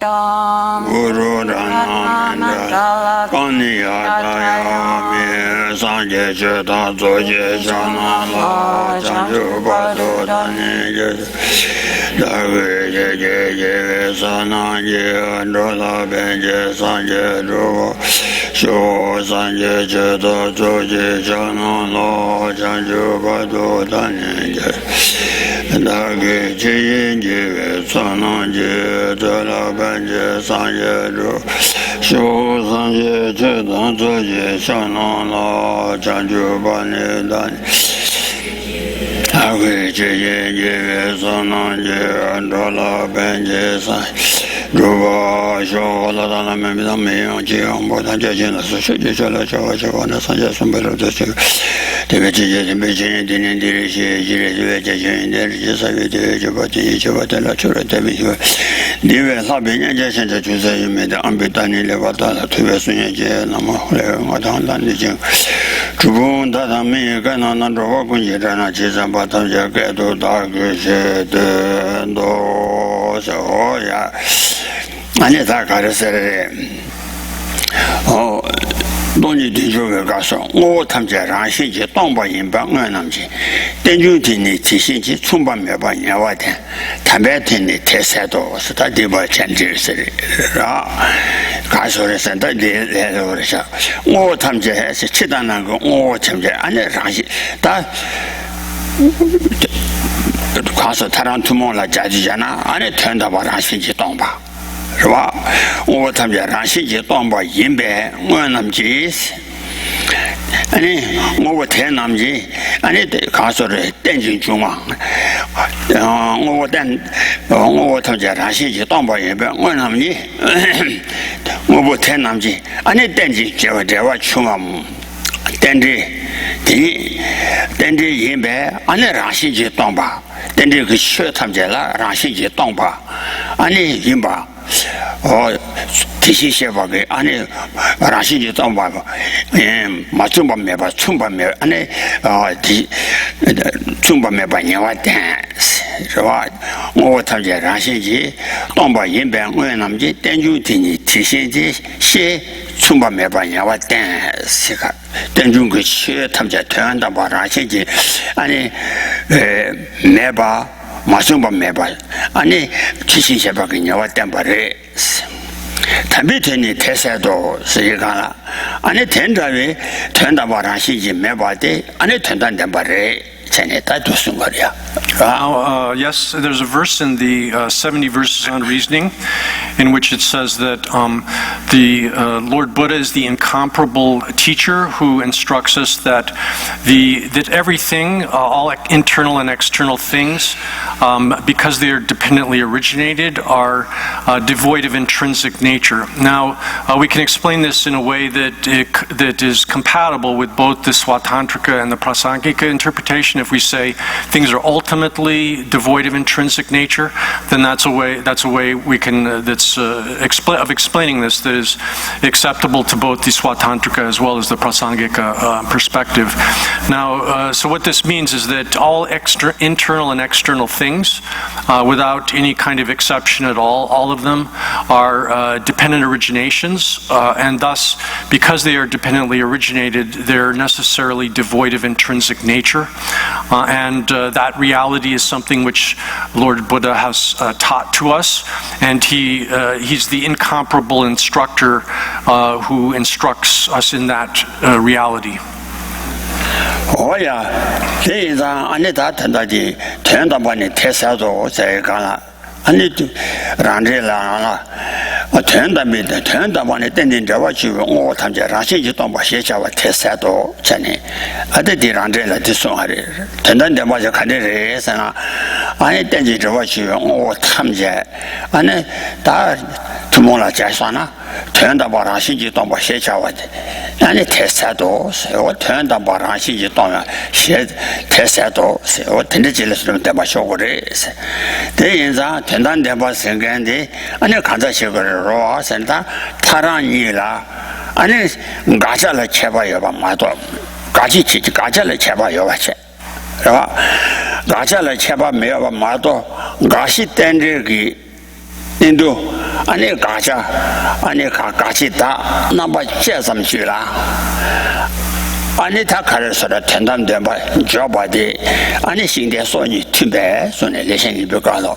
Guru Dhanamanda Kanyatayami Sanje Cheta Zoje Chanala Chanju Bado Dhani Dharve Jeje Sananje Andola Benje Sanje Dhruva Sho Sanje Cheta Zoje Chanala Chanju Bado Dhani Dharve Jeje Sananje Dhala Benje Sanje Dhruva Sho Sanje Cheta Zoje Chanala Chanju Bado Dhani Dharve Jeje Sananje Andola Benje Sanje Dhruva Sho Ladana Memida Meyon Chiyam Bodhan Jajina Sushiji Chala Chawa Chavana Sanja Sumbara Dosik Deve Chije Bechen Dinin Dirishi Jire Deve Jajan Dirishi Savi Deve Jabati Javatala Chura Deve Deve Sabinya Jasan Chusa Yumeda Ambitani Levatala Tuve Sunya Je Nama Hule Madan Landijin Chubun Tatami Kana Nandrova Kunjirana Chizan Batam Jagado Dargishe Do Soya 아니 다 가르세래 돈이 뒤쪽에 가서 오 탐자랑 신지 동바인방 남지 땡중티니 지신지 충반매반 야와대 담배티니 대세도 스타디버 젠지스라 가서래서 내려오셔 오 탐자해서 치단한 거오 탐자 아니 랑시 다 가서 타란 투모라 자지잖아 안에 텐다 봐라 신지 동바 是吧？我他们家让新疆当把银白，我那么急，安尼我太那么急，安尼得看说的电进去嘛，我他们家让新疆当把银白，我那么急，我不太那么急，安尼电进这我去嘛，电这银白，安尼让新疆当把，电这个学他们家了，让新疆当把，安尼银把。 提醒些吧个，安尼让新疆当吧，马中吧没吧，中吧没，安尼中吧没吧，年华单是吧？我他家让新疆当吧一般，我那么的单就提醒的些中吧没吧，年华单是个，单就个学他们家台湾当吧让新疆，安尼没吧。 马上把买吧，安尼提醒些把给你我担保的，特别天的太晒多是一个了，安尼天这位天大把上信息买吧的，安尼天大担保的，现在大多数个的呀。 Yes, there's a verse in the 70 verses on reasoning in which it says that the Lord Buddha is the incomparable teacher who instructs us that everything, all internal and external things, because they are dependently originated, are devoid of intrinsic nature. Now, we can explain this in a way that is compatible with both the Swatantrika and the Prasangika interpretation. If we say things are ultimately devoid of intrinsic nature, then that's a way we can of explaining this that is acceptable to both the Swatantrika as well as the Prasangika perspective. Now, so what this means is that all internal and external things, without any kind of exception at all of them are dependent originations, and thus, because they are dependently originated, they're necessarily devoid of intrinsic nature, and that reality is something which Lord Buddha has taught to us, and he's the incomparable instructor who instructs us in that reality. Oh yeah, they are on the turned up on the Tessado, say Gala. 아니 란제라 텐다만에 땡땡 잡아주고 오 탐제 라시지 또 마셔자와 테스도 전에 아데디 란제라 디송하리 텐단데 맞아 가데레서나 아니 땡지 잡아주고 오 탐제 아니 다 투모라 자사나 텐다 바라시지 또 마셔자와 아니 테스도 오 텐다 바라시지 또 셰 테스도 오 텐데질스로 때 마셔고래 대인자 텐단데 바생간데 아니 간자식으로 센다 타란이라 아니 가자를 쳐봐요 봐도 같이 가자를 쳐봐요 봐체 봐 가자를 쳐봐 매봐 마도 가시 땡르기 인도 아니 가자 아니 가치다 나봐 제삼 주라 아니 다 가르쳐라 된담된 바 저바디 아니 신대 소니 튀배 손에 레신이 벽가도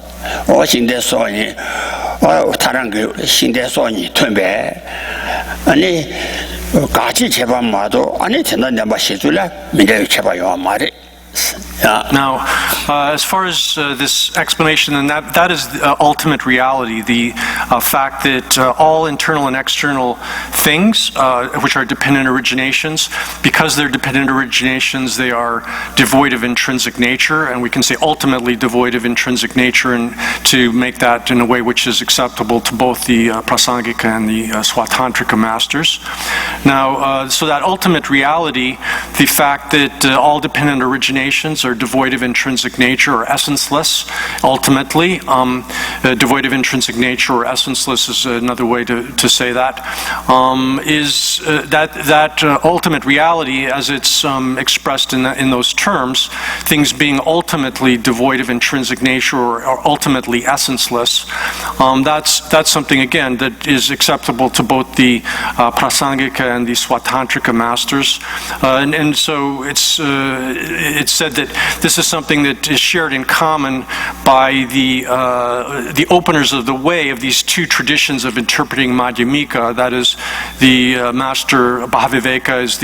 신대 소니 다른 그 신대 소니 튀배 아니 같이 제반마도 아니 된담된 바 시줄라 미래 제바요 말이 Now, as far as this explanation, and that is the ultimate reality, the fact that all internal and external things, which are dependent originations, because they're dependent originations, they are devoid of intrinsic nature, and we can say ultimately devoid of intrinsic nature, and to make that in a way which is acceptable to both the Prasangika and the Swatantrika masters. Now, so that ultimate reality, the fact that all dependent originations are devoid of intrinsic nature or essenceless, ultimately. Devoid of intrinsic nature or essenceless is another way to say that. Is that ultimate reality, as it's expressed in those terms, things being ultimately devoid of intrinsic nature or ultimately essenceless, that's something, again, that is acceptable to both the Prasangika and the Swatantrika masters. And so it's said that this is something that is shared in common by the openers of the way of these two traditions of interpreting Madhyamika. That is, the master Bhaviveka is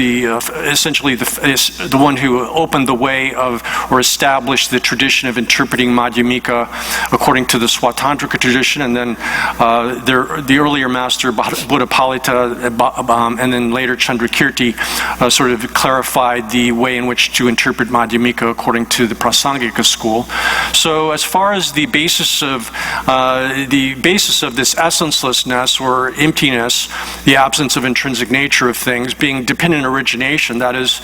essentially the one who opened the way of or established the tradition of interpreting Madhyamika according to the Swatantrika tradition, and then the earlier master Buddhapalita and then later Chandrakirti sort of clarified the way in which to interpret Madhyamika according to the Prasangika school. So as far as the basis of this essencelessness or emptiness, the absence of intrinsic nature of things, being dependent origination, that is,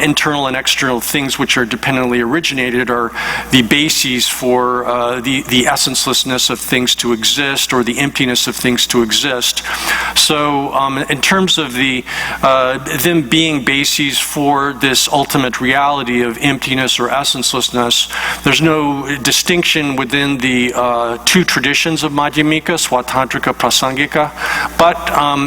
internal and external things which are dependently originated, are the bases for the essencelessness of things to exist or the emptiness of things to exist. So in terms of them being bases for this ultimate reality of emptiness or essencelessness, there's no distinction within the two traditions of Madhyamika, Swatantrika, Prasangika, but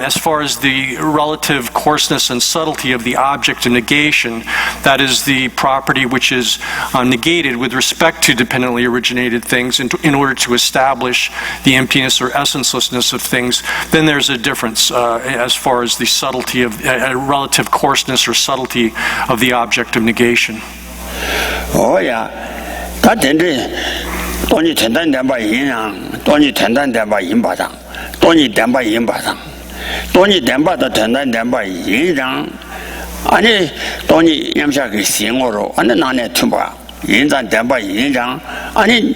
as far as the relative coarseness and subtlety of the object of negation, that is the property which is negated with respect to dependently originated things in order to establish the emptiness or essencelessness of things, then there's a difference as far as the subtlety of relative coarseness or subtlety of the object of negation. Oh yeah, that 돈이 된다는 바 인양, 돈이 된다는 바 인바당, 돈이 된바 인바당, 돈이 된바도 된다는 바 인장, 아니 돈이 염샤기 생으로 아니 나네 tum바 인장 된바 인장, 아니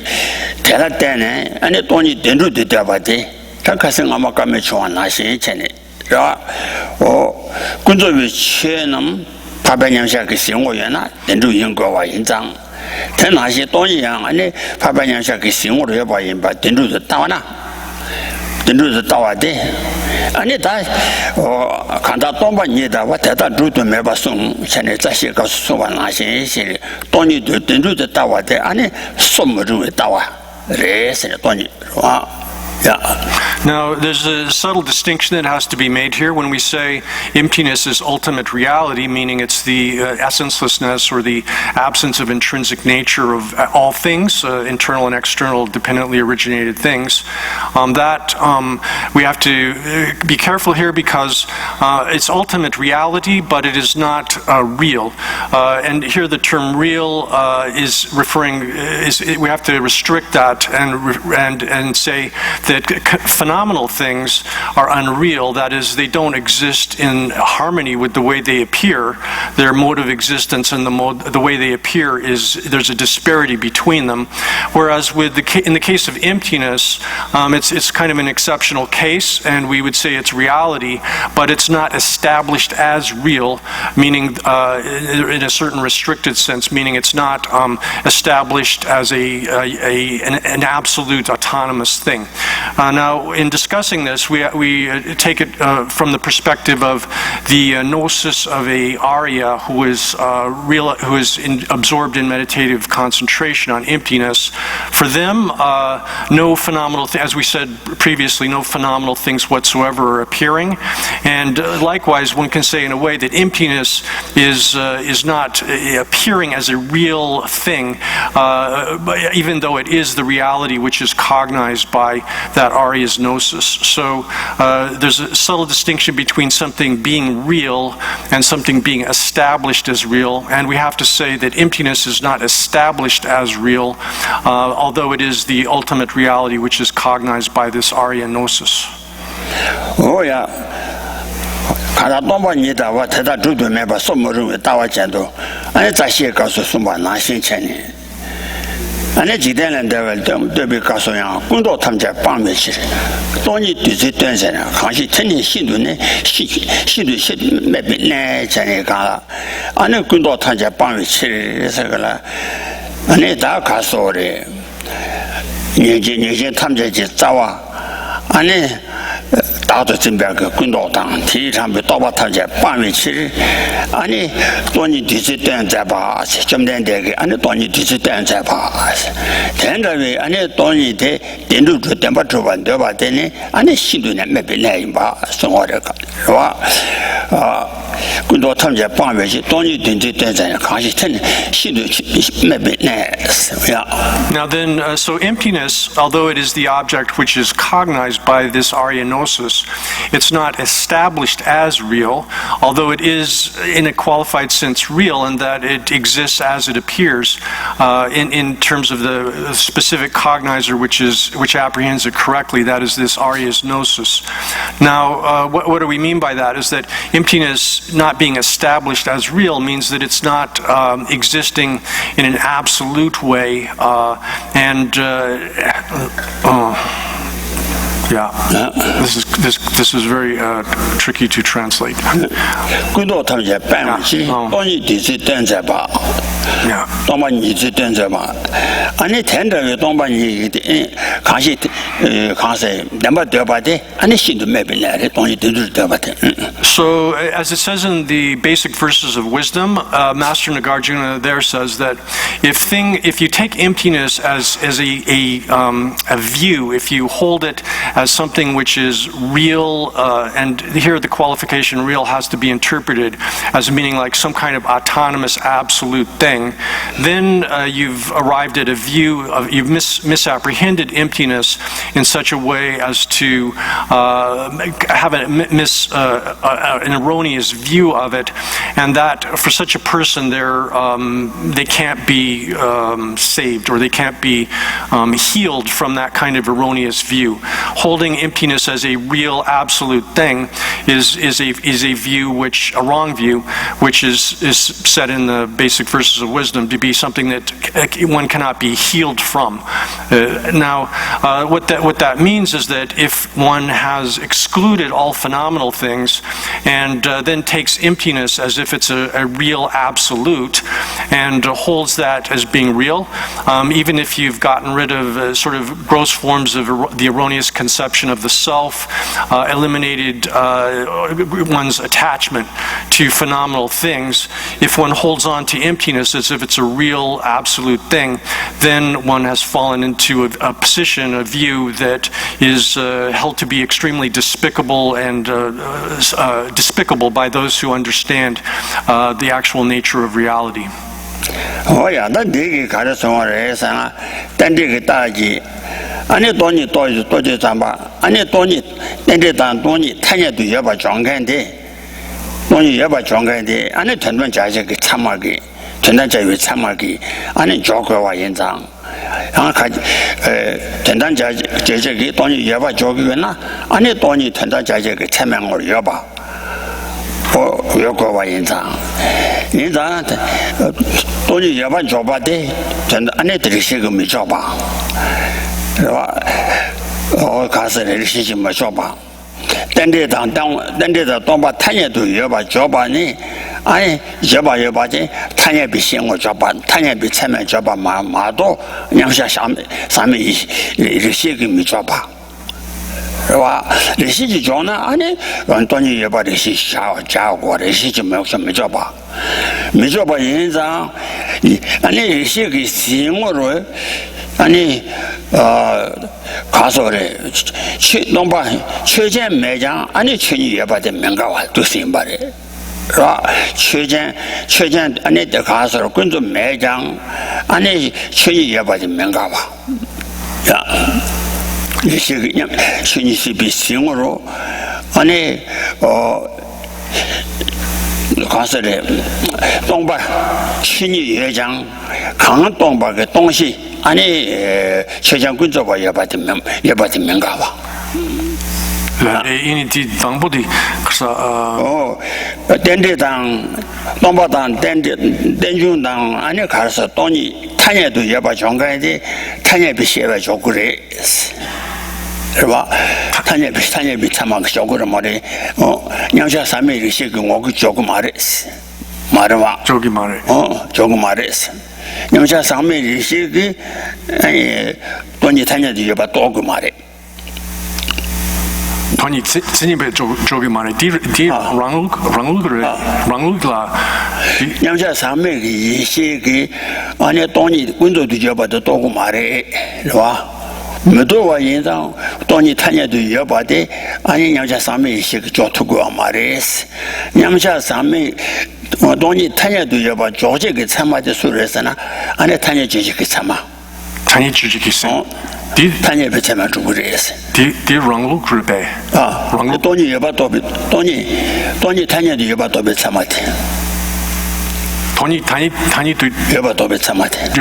대라 때네 아니 돈이 된루도 돼봐지, 각가생 아마 까매 좋아나시 전에, 자, 군조비 최남 파변염샤기 생으로나 된루 인거와 인장. 대나시 돈이양 아니 파반양샤 그 생으로 해 봐야 봐 된루도 따와나 된루도 따와대 아니 다 간다 돈바니다 와 대다 루도 매바송 전에 자식가 수완하신 시 돈이 된루도 따와대 아니 소무로 따와 레세 돈이 와. Yeah. Now, there's a subtle distinction that has to be made here when we say emptiness is ultimate reality, meaning it's the essencelessness or the absence of intrinsic nature of all things, internal and external, dependently originated things. We have to be careful here because it's ultimate reality, but it is not real. And here the term real is referring, we have to restrict that and say that phenomenal things are unreal, that is, they don't exist in harmony with the way they appear. Their mode of existence and the way they appear there's a disparity between them. Whereas in the case of emptiness, it's kind of an exceptional case, and we would say it's reality, but it's not established as real, meaning in a certain restricted sense, meaning it's not established as an absolute autonomous thing. Now, in discussing this, we take it from the perspective of the gnosis of a Arya who is absorbed in meditative concentration on emptiness. For them, no phenomenal, as we said previously, no phenomenal things whatsoever are appearing. And likewise, one can say in a way that emptiness is not appearing as a real thing, even though it is the reality which is cognized by that Arya's gnosis. So there's a subtle distinction between something being real and something being established as real. And we have to say that emptiness is not established as real, although it is the ultimate reality which is cognized by this Arya gnosis. Oh, yeah. 가다 동반이다 와 대다 주도 매바 소모르 다와 전도 아니 자시에 가서 숨바 나신천이 아니 지대는 대vel 대비 가서야 군도 탐자 방매시 돈이 뒤지 된세나 강시 천년 신도네 시도 매빈네 전에가 아니 군도 탐자 방매시에서 그라 아니 다 가서래 예제 탐자지 자와 아니 다도 준비하고 군도당 뒤참에 또바타제 밤에 칠 아니 돈이 뒤집된 자바 좀 된데 아니 돈이 뒤집된 자바 된다왜 아니 돈이 돼 된도 줬던 바 줘반 돼 봤더니 아니 신도네 매빈네 봐 송어래가 와 군도 탐제 밤에 돈이 뒤집된 자 강시 천 신도 매빈네 Now then, so emptiness, although it is the object which is cognized by this Arya gnosis, it's not established as real, although it is in a qualified sense real in that it exists as it appears in terms of the specific cognizer which apprehends it correctly, that is this Arya's gnosis. Now, what do we mean by that? Is that emptiness not being established as real means that it's not existing in an absolute way, this is very tricky to translate. So, as it says in the basic verses of wisdom, Master Nagarjuna there says that if you take emptiness as a view, if you hold it as something which is real, and here the qualification real has to be interpreted as meaning like some kind of autonomous absolute thing, then you've arrived at a view of, you've misapprehended emptiness in such a way as to have an erroneous view of it, and that for such a person they can't be saved, or they can't be healed from that kind of erroneous view. Holding emptiness as a real absolute thing is a view a wrong view, which is said in the basic verses of wisdom to be something that one cannot be healed from. Now, what that means is that if one has excluded all phenomenal things and then takes emptiness as if it's a real absolute and holds that as being real, even if you've gotten rid of sort of gross forms of the erroneous conception of the self, eliminated one's attachment to phenomenal things, if one holds on to emptiness as if it's a real absolute thing, then one has fallen into a position, a view that is held to be extremely despicable and despicable by those who understand the actual nature of reality. Oh yeah, that dig 아니 돈이 또 잠바 아니 돈이 땡데단 돈이 타냐도 여바 정간데 돈이 여바 정간데 아니 전반 자세가 참하게 전단 자유 참하게 아니 조거와 연장 아까지 전단 자세가 돈이 여바 조거나 아니 돈이 전단 자세가 참명을 여바 요거와 연장 인자한테 돈이 여바 줘봐대 전단 안에 들으시고 미 줘봐 가서를 시지 뭐 줘봐. 딴데다 동바 탄예도 여봐 줘봐니 아니 여봐지 탄예비 신고 줘봐 탄예비 참여 줘봐 마도 양샤 삼이 이르시기 미 줘봐. 와 리시지 좋나 아니 완전히 예바 리시 자고 리시지 뭐 봐 인자 아니 리시기 심으로 아니 가서래 넘바 최전 매장 아니 최니 예바데 명가와 또 심바래 최전 안에 가서 군도 매장 안에 최니 예바데 명가와 야 이시 그냥 최니시 비싱으로 안에 가서래 동바 최니 예장 강한 동바의 동시 아니 최장 군조바 예바데 명가와 이니티 당보디 그래서 덴데당 넘바당 덴준당 안에 가서 돈이 타녀도 예바 정가야지 타녀비 세바 조그래 그봐 타녀비 참막 조그래 말이 냥샤 삼메리 시그 오고 조금 말했어 말아 저기 말해 조금 말했어 냥샤 삼메리 시그 아니 돈이 타녀도 예바 또그 말해 돈이 진입에 저기 말해 디 랑룩라 냥자 삼매기 이시기 안에 돈이 군도도 접어도 또고 말해 봐 메도와 인상 돈이 타냐도 여봐대 아니 냥자 삼매 이시기 좋다고 말해 냥자 삼매 돈이 타냐도 여봐 조직이 참아도 소리잖아 안에 타냐 조직이 참아 타냐 조직이 있어 타냐 배차만 주고 그랬어 디 랑룩 그래 돈이 여봐 돈이 타냐도 여봐 또 배차마대 돈이 단이 여봐 또 배차마대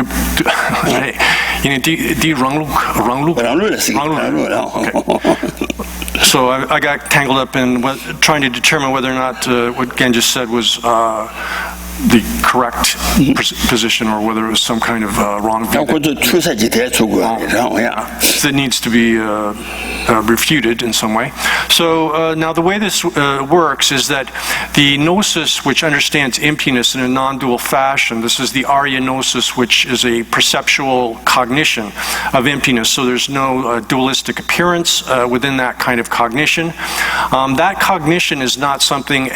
이네 디 랑룩 So I got tangled up in trying to determine whether or not what Gen just said was the correct position or whether it was some kind of wrong view that needs to be refuted in some way. So now the way this works is that the gnosis, which understands emptiness in a non-dual fashion, this is the Arya gnosis, which is a perceptual cognition of emptiness. So there's no dualistic appearance within that kind of cognition. That cognition is not something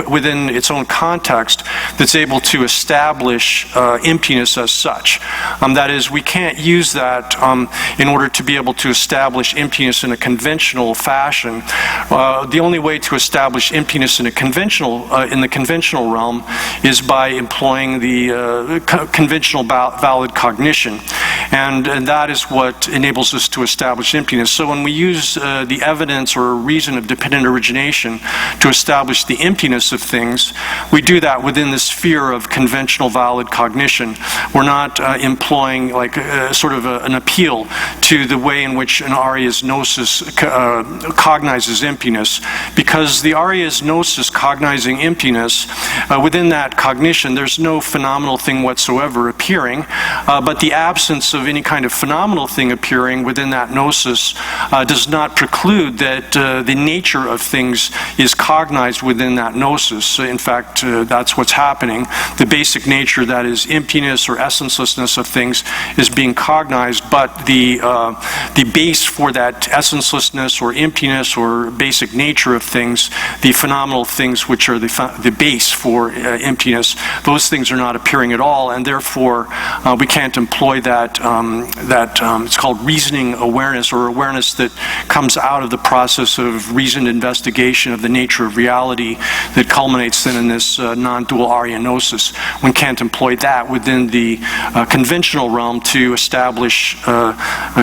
within its own context that's able to establish emptiness as such. That is, we can't use that in order to be able to establish emptiness in a conventional fashion. The only way to establish emptiness in the conventional realm is by employing the conventional valid cognition, and that is what enables us to establish emptiness. So when we use the evidence or reason of dependent origination to establish the emptiness of things, we do that within the sphere of conventional valid cognition. We're not employing like sort of an appeal to the way in which an Arya's gnosis cognizes emptiness, because the Arya's gnosis cognizing emptiness, within that cognition there's no phenomenal thing whatsoever appearing, but the absence of any kind of phenomenal thing appearing within that gnosis does not preclude that the nature of things is cognized within that gnosis. In fact, that's what's happening. The basic nature, that is emptiness or essencelessness of things, is being cognized, but the base for that essencelessness or emptiness or basic nature of things, the phenomenal things which are the base for emptiness, those things are not appearing at all, and therefore we can't employ that it's called reasoning awareness, or awareness that comes out of the process of reasoned investigation of the nature of reality that culminates then in this non-dual Arya gnosis. One can't employ that within the conventional realm to establish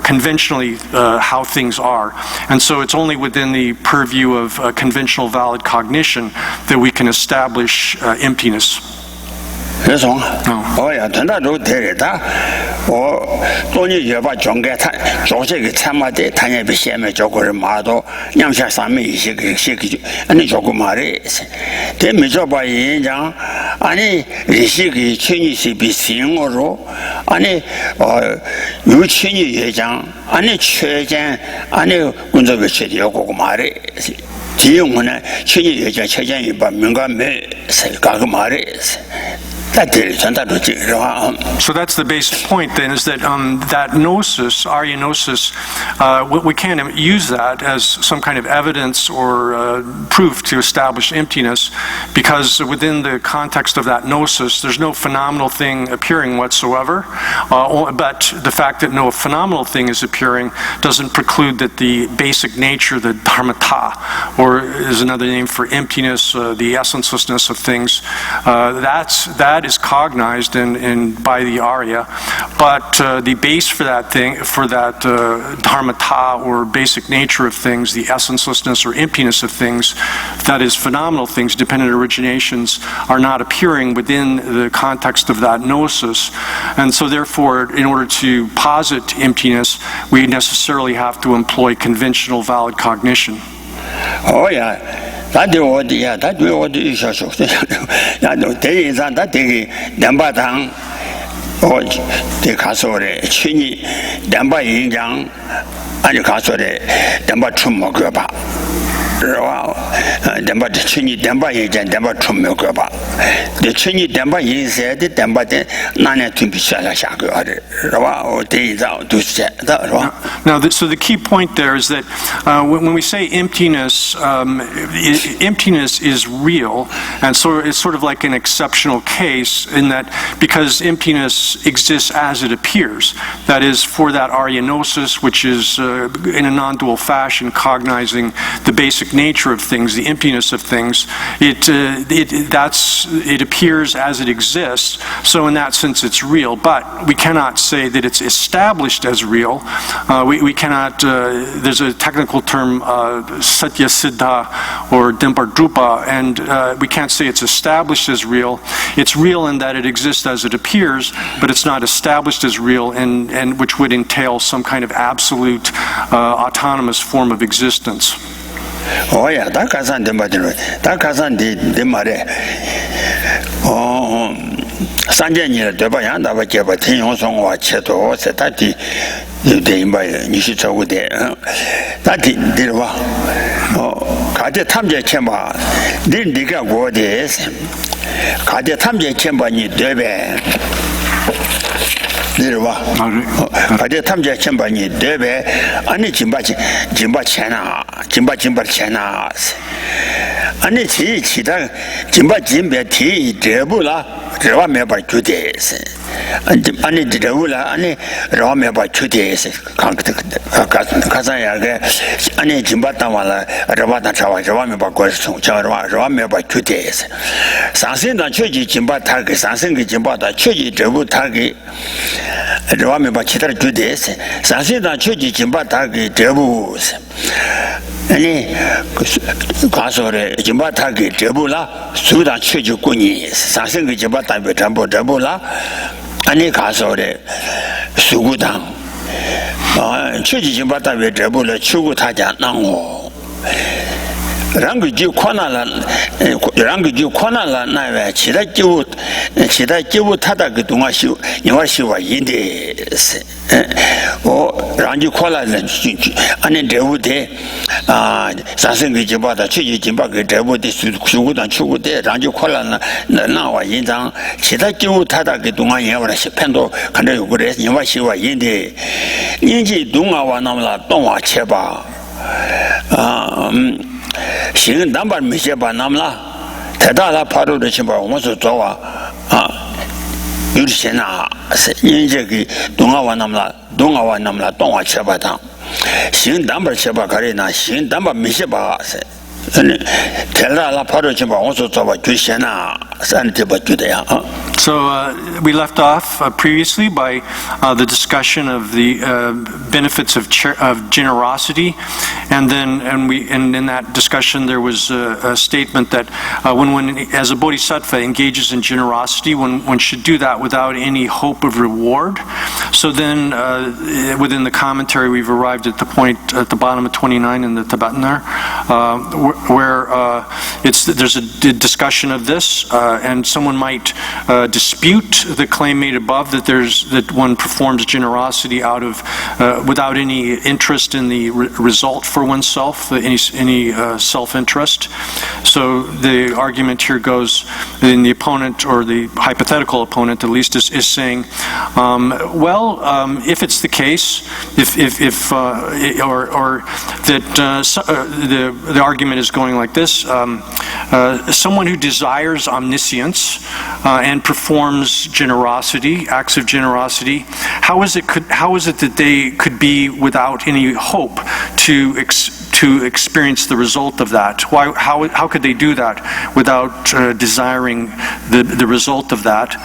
conventionally how things are. And so it's only within the purview of conventional valid cognition that we can establish emptiness. 그래서 어야 된다도 되겠다. 돈이 여봐 정개타 조직이 참아대 단협이 시험에 조거를 마도 냠샤 삼매 이식이 아니 조금 말이 대미저바 인장 아니 이식이 천이시 비싱으로 아니 유친이 예장 아니 최장 아니 군조비 체리고 말이 지용은 천이 예장 최장이 봐 명감에 생각 말이 So that's the basic point then, is that that gnosis, Arya gnosis, we can't use that as some kind of evidence or proof to establish emptiness, because within the context of that gnosis, there's no phenomenal thing appearing whatsoever. But the fact that no phenomenal thing is appearing doesn't preclude that the basic nature, the dharmata, or is another name for emptiness, the essencelessness of things, that is cognized by the Arya. But the base for that thing, for that dharmata or basic nature of things, the essencelessness or emptiness of things, that is phenomenal things, dependent originations, are not appearing within the context of that gnosis. And so therefore, in order to posit emptiness, we necessarily have to employ conventional valid cognition. Oh yeah, that do what you show. There is that the Dambatang or the Casore, Chini, Damba Yinjang, and the Casore, Damba Chumogaba. Damba Chini, Damba Yinjang, Damba Chumogaba. The Chini Damba Yin said, the Damba Nana Tumpishala Shaku, or days out to set that. Now, so the key point there is that when we say emptiness, emptiness is real, and so it's sort of like an exceptional case in that because emptiness exists as it appears. That is, for that Arya gnosis, which is in a non-dual fashion cognizing the basic nature of things, the emptiness of things, it appears as it exists. So in that sense, it's real. But we cannot say that it's established as real. We cannot, there's a technical term, satya siddha or dimbardrupa, and we can't say it's established as real. It's real in that it exists as it appears, but it's not established as real, and which would entail some kind of absolute autonomous form of existence. Oh yeah, that Kazan de Madrid, that Kazan de Mare. Oh, Sanjay, the Bayanda, but you have a 10 years on watch it or set that the by Nishita with there. That did what? Oh, Kade Tamja Chamber didn't dig up what is. Kade Tamja Chamber, you debe. Kade Tamja Chamber, you debe. Ani Jimba Chena. Ani Chita Jimba Jimbe T. Debula, Rame by 2 days. Ani Debula, Ani Rame by 2 days. Kazaya, Ani Jimbatamala, Ravana Chawa, Rame by Question, Rame by 2 days. Sansin and Chuji Jimba Targi, Sansin Jimbata, Chuji Debu Targi, Rame by Chitra 2 days. Sansin and Chuji Jimba Targi, Debus. Any Casore, Jimbataki, Debula, Sudan Chuju Kuni, Sansin Jimbata, Betambo Debula, Any Casore, Sugudan, Chuji Jimbata, Debula, Chugutaja, Nango. Ranguju Konala, Nava, Chida Tada Gutungashu, Yawashiwa Yindes. Oh, Ranju Kola, and in Devude, Sassing Jibata, Chuji Jimbaka, Devude, Sugudan Chugude, Ranju Kola, now Yinzang, Chida Tada Gutunga, Pendo, Kandagures, Yawashiwa Yinde, Yinji Dunga Wanamla, Donwa Cheba. Xing Dambar Misheba Namla, Tadala Paro de Chimba, Mosu Toa, Yurshena, Yinjaki, Dungawa Namla, Donga Chabata, Xing Dambar Cheba Karina, Xing Dambar Misheba, Tadala Paro Chimba, also Toa, Yushena, Santiba Judea. So we left off previously by the discussion of the benefits of generosity, and in that discussion there was a statement that when one, as a bodhisattva, engages in generosity, one should do that without any hope of reward. So then, within the commentary, we've arrived at the point at the bottom of 29 in the Tibetan there, where there's a discussion of this, and someone might dispute the claim made above that one performs generosity out of without any interest in the result for oneself, any self-interest. So the argument here goes, in the opponent, or the hypothetical opponent at least, is saying, if it's the case, or that the argument is going like this: someone who desires omniscience and performs generosity, acts of generosity, how is it that they could be without any hope to experience the result of that? How could they do that without desiring the result of that?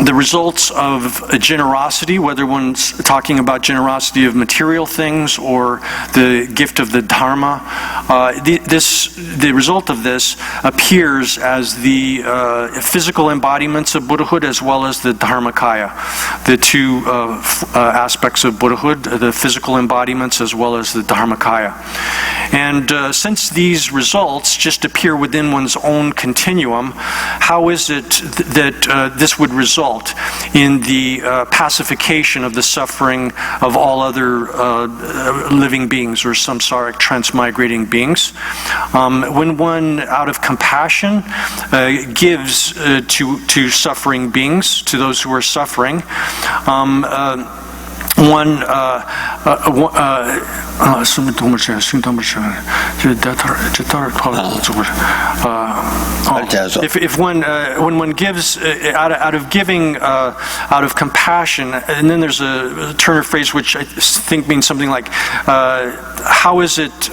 The results of generosity, whether one's talking about generosity of material things or the gift of the Dharma, the result of this appears as the physical embodiments of Buddhahood as well as the Dharmakaya, the two aspects of Buddhahood, the physical embodiments as well as the Dharmakaya. And since these results just appear within one's own continuum, how is it that this would result in the pacification of the suffering of all other living beings, or samsaric transmigrating beings? When one, out of compassion, gives to suffering beings, to those who are suffering, when one gives out of giving out of compassion, and then there's a turn of phrase which I think means something like, how is it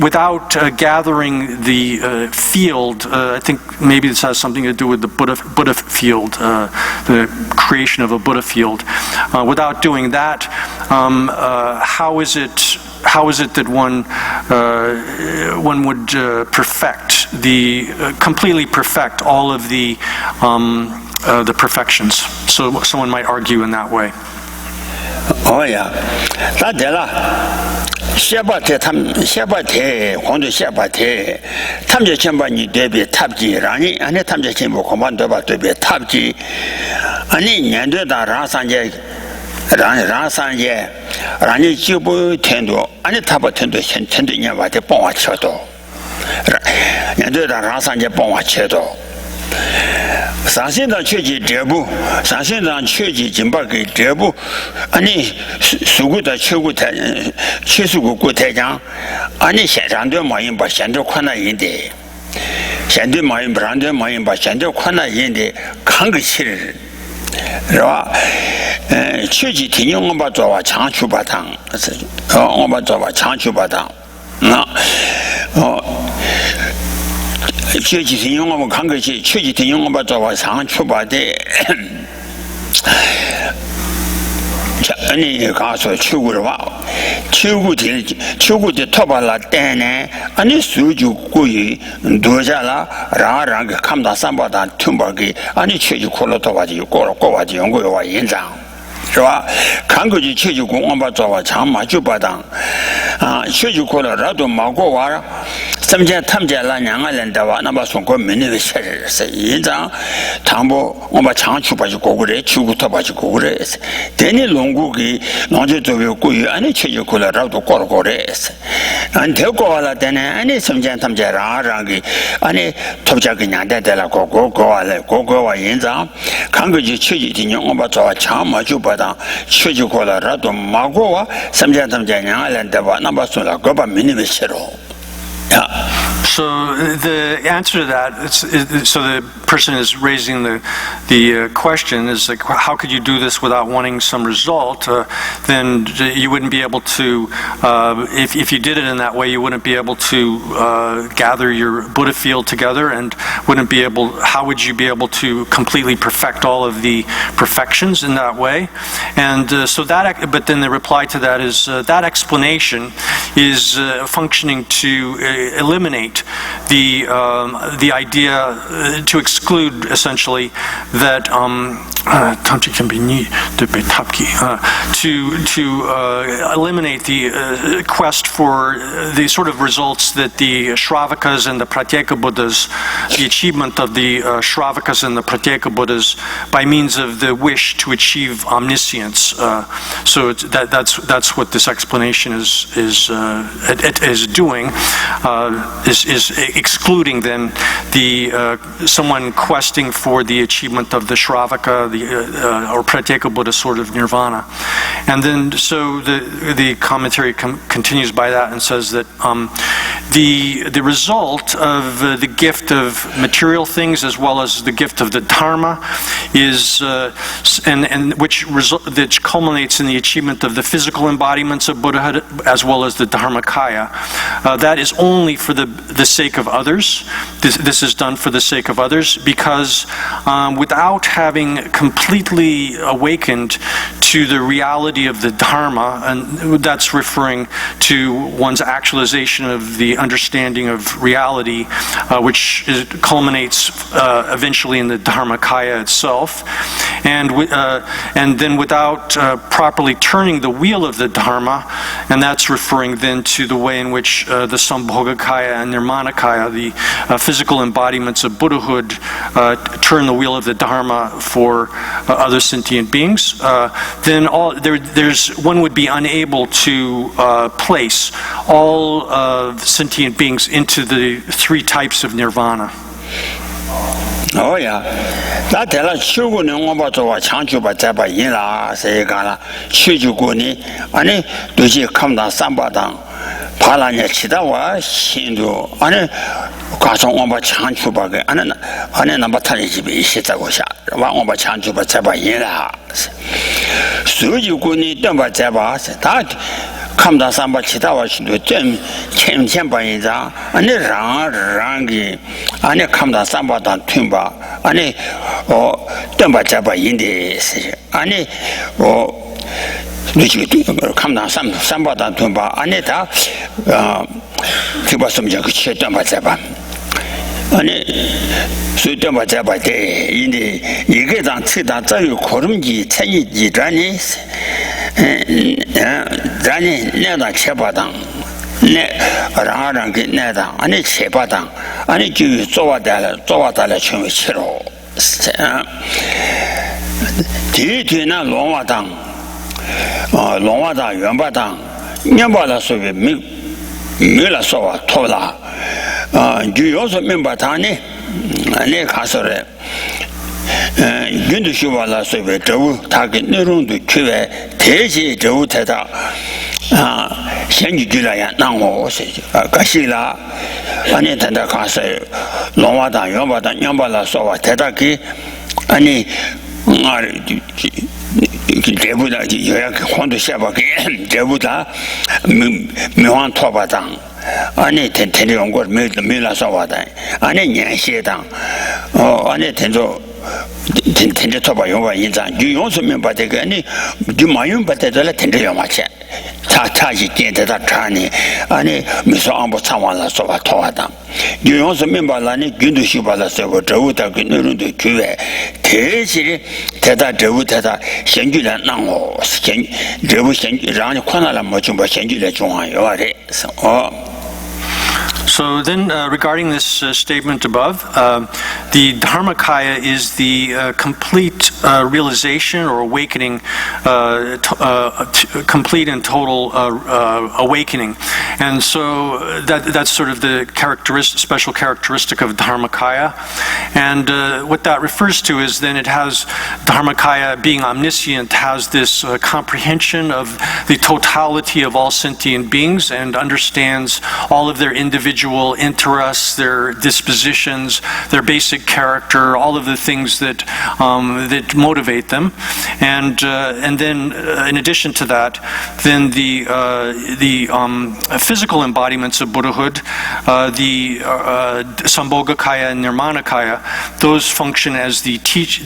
without gathering the field? I think maybe this has something to do with the Buddha field, the creation of a Buddha field. Without doing that, how is it that one would completely perfect all of the perfections? So someone might argue in that way. Oh yeah, 셰바테 혼도 셰바테 탐제 전반이 대비 탑지 아니 안에 탐제 전부 공반도 대비 탑지 아니 년도다 라산제 라산제 아니 지부 텐도 아니 타버 텐도 텐도 년바데 봉화 쳐도 년도다 라산제 봉화 쳐도 상신당 최지 대부 상신당 최지 진박의 대부 아니 수구의 최고 최수구 대장 아니 현장도 많이 봐 현장 권한인데 현장 많이 브랜드 많이 봐 현장 권한인데 강거치를 그러와 최지 대용은 봐 좋아 장추바당 봐 좋아 장추바당 최지 대용은 간 것이 최지 대용은 봐 좋아 장추바대 아니 가서 추구를 와 추구대 토발라 때네 아니 수주구이 도자라 라랑 감다 삼바다 툼바기 아니 최지 콜로토 와지 꼬와지 연구와 인장是吧？看过去确实公安把做完长嘛就不当，确实过了那都没过完了。咱们家他们家那两个人的话，那么送过门那个些人是一张，汤不我把长去把就过过来，去过他把就过过来是。等你弄过去，弄就作为过去，俺你确实过了那都过了过来是。俺跳过了，等呢，俺你咱们家他们家让给，俺你他们家给娘带了过完了，过完一张，看过去确实的人我把做完长嘛就不。确实过了，这都没过啊！咱们家两人对吧？那么说了，各把门里面写了。So the answer to that, so the person is raising the question is like, how could you do this without wanting some result? Then you wouldn't be able to, if you did it in that way, you wouldn't be able to gather your Buddha field together, and wouldn't be able. How would you be able to completely perfect all of the perfections in that way? And so that, but then the reply to that is that explanation is functioning to eliminate exclude the idea, to exclude essentially that to eliminate the quest for the sort of results that the Shravakas and the Pratyeka Buddhas, the achievement of the Shravakas and the Pratyeka Buddhas by means of the wish to achieve omniscience. So that's what this explanation is doing, is excluding then the someone questing for the achievement of the Shravaka, or Pratyeka Buddha sort of nirvana. And then so the commentary continues by that and says that the result of the gift of material things as well as the gift of the Dharma is which culminates in the achievement of the physical embodiments of Buddhahood as well as the Dharmakaya. That is only for the sake of others. This is done for the sake of others because without having completely awakened to the reality of the Dharma, and that's referring to one's actualization of the understanding of reality, which culminates eventually in the Dharmakaya itself, and then without properly turning the wheel of the Dharma, and that's referring then to the way in which the Sambhogakaya and Nirmanakaya, the physical embodiments of Buddhahood, turn the wheel of the Dharma for other sentient beings, then there's one would be unable to place all sentient beings into the three types of nirvana. Oh yeah, that tell us sugar no more to a chance to but in la say gala, Shujuguni, and do she come down Sambadang, Palanya Chidawa, Shindu, and Casson over chance to bug, and number Talibi Shitawasha, one over chance to but in la. Sujuguni don't but that. Come down some Chitawa to Chen by the and Rangi, and come down Sambata Tumba, and Dumba Jaba in the city, and come down Sambata Tumba, Aneta, Kibasum Jakuchi Dumba Jaba. And so Dumba Jaba Day in the you get on Tita Kurumji, Tayi Janis. Rani Neda Chepadang, Rangi Neda, and it's Chepadang, and it you Zoadala Chimichiro. Tina Lomadang, Lomada Yambadang, Yambala Sovi Mila Sova Tola. Do you also remember Tani? Ne Casore. Gundu Shivala Soviet, target Nerun to Kive, Teji, Teta, Shenji Gilaya, Nango, Kashila, Anitanda Kase, Lomada, Yambala Sova, Tetaki, Ani Debuda, Honda Shabaki, Debuda, Miwan Tobatan. Ani Tention got Mila Sawada, Ani Yanshedang, Ani Tenzo. Tended to buy over in that. You also remember the Gani, do my own but the Tendrio Macha. Tataji get that Tani, Ani, Miss Ambo Sawana Sova Toada. You also remember Lani Gundu Shibala Sova, Dawuta Gunuru to Cue, Teji, Teta Dawuta, Shendula Nango, Dewu Ran Kwanala Mochumba Shendula Juan. So then, regarding this statement above, the Dharmakaya is the complete realization or awakening, complete and total awakening. And so that's sort of the special characteristic of Dharmakaya. And what that refers to is then it has, Dharmakaya being omniscient has this comprehension of the totality of all sentient beings and understands all of their individual interests, their dispositions, their basic character, all of the things that that motivate them, and then in addition to that, then the physical embodiments of Buddhahood, the Sambhogakaya and Nirmanakaya, those function as they teach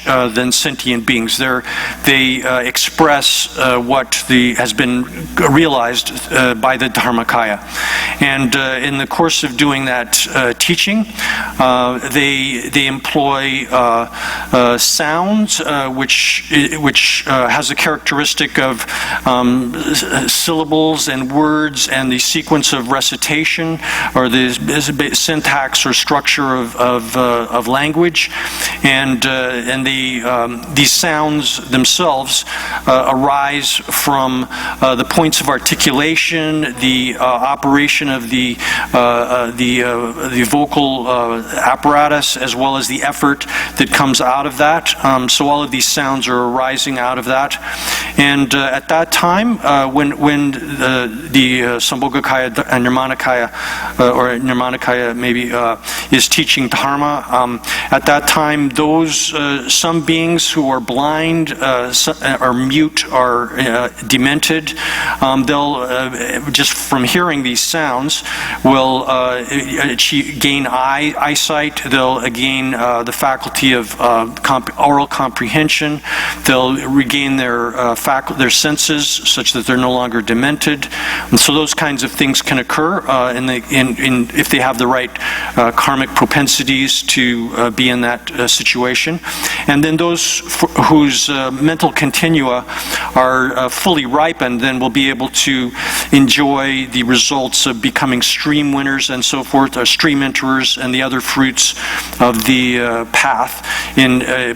then sentient beings. They express what has been realized by the Dharmakaya, and in the course of doing that teaching, they employ sounds, which has a characteristic of syllables and words and the sequence of recitation or the syntax or structure of language, and these sounds themselves arise from the points of articulation, the operation of the vocal apparatus, as well as the effort that comes out of that. So all of these sounds are arising out of that. And at that time, when the Sambhogakaya and Nirmanakaya, or Nirmanakaya maybe, is teaching Dharma, at that time, those some beings who are blind, are mute, are demented, they'll just from hearing these sounds will gain eyesight. They'll gain the faculty of oral comprehension. They'll regain their senses such that they're no longer demented. And so those kinds of things can occur if they have the right karmic propensities to be in that situation. And then those whose mental continua are fully ripened then will be able to enjoy the results of becoming stream winners and so forth, or stream enterers, and the other fruits of the path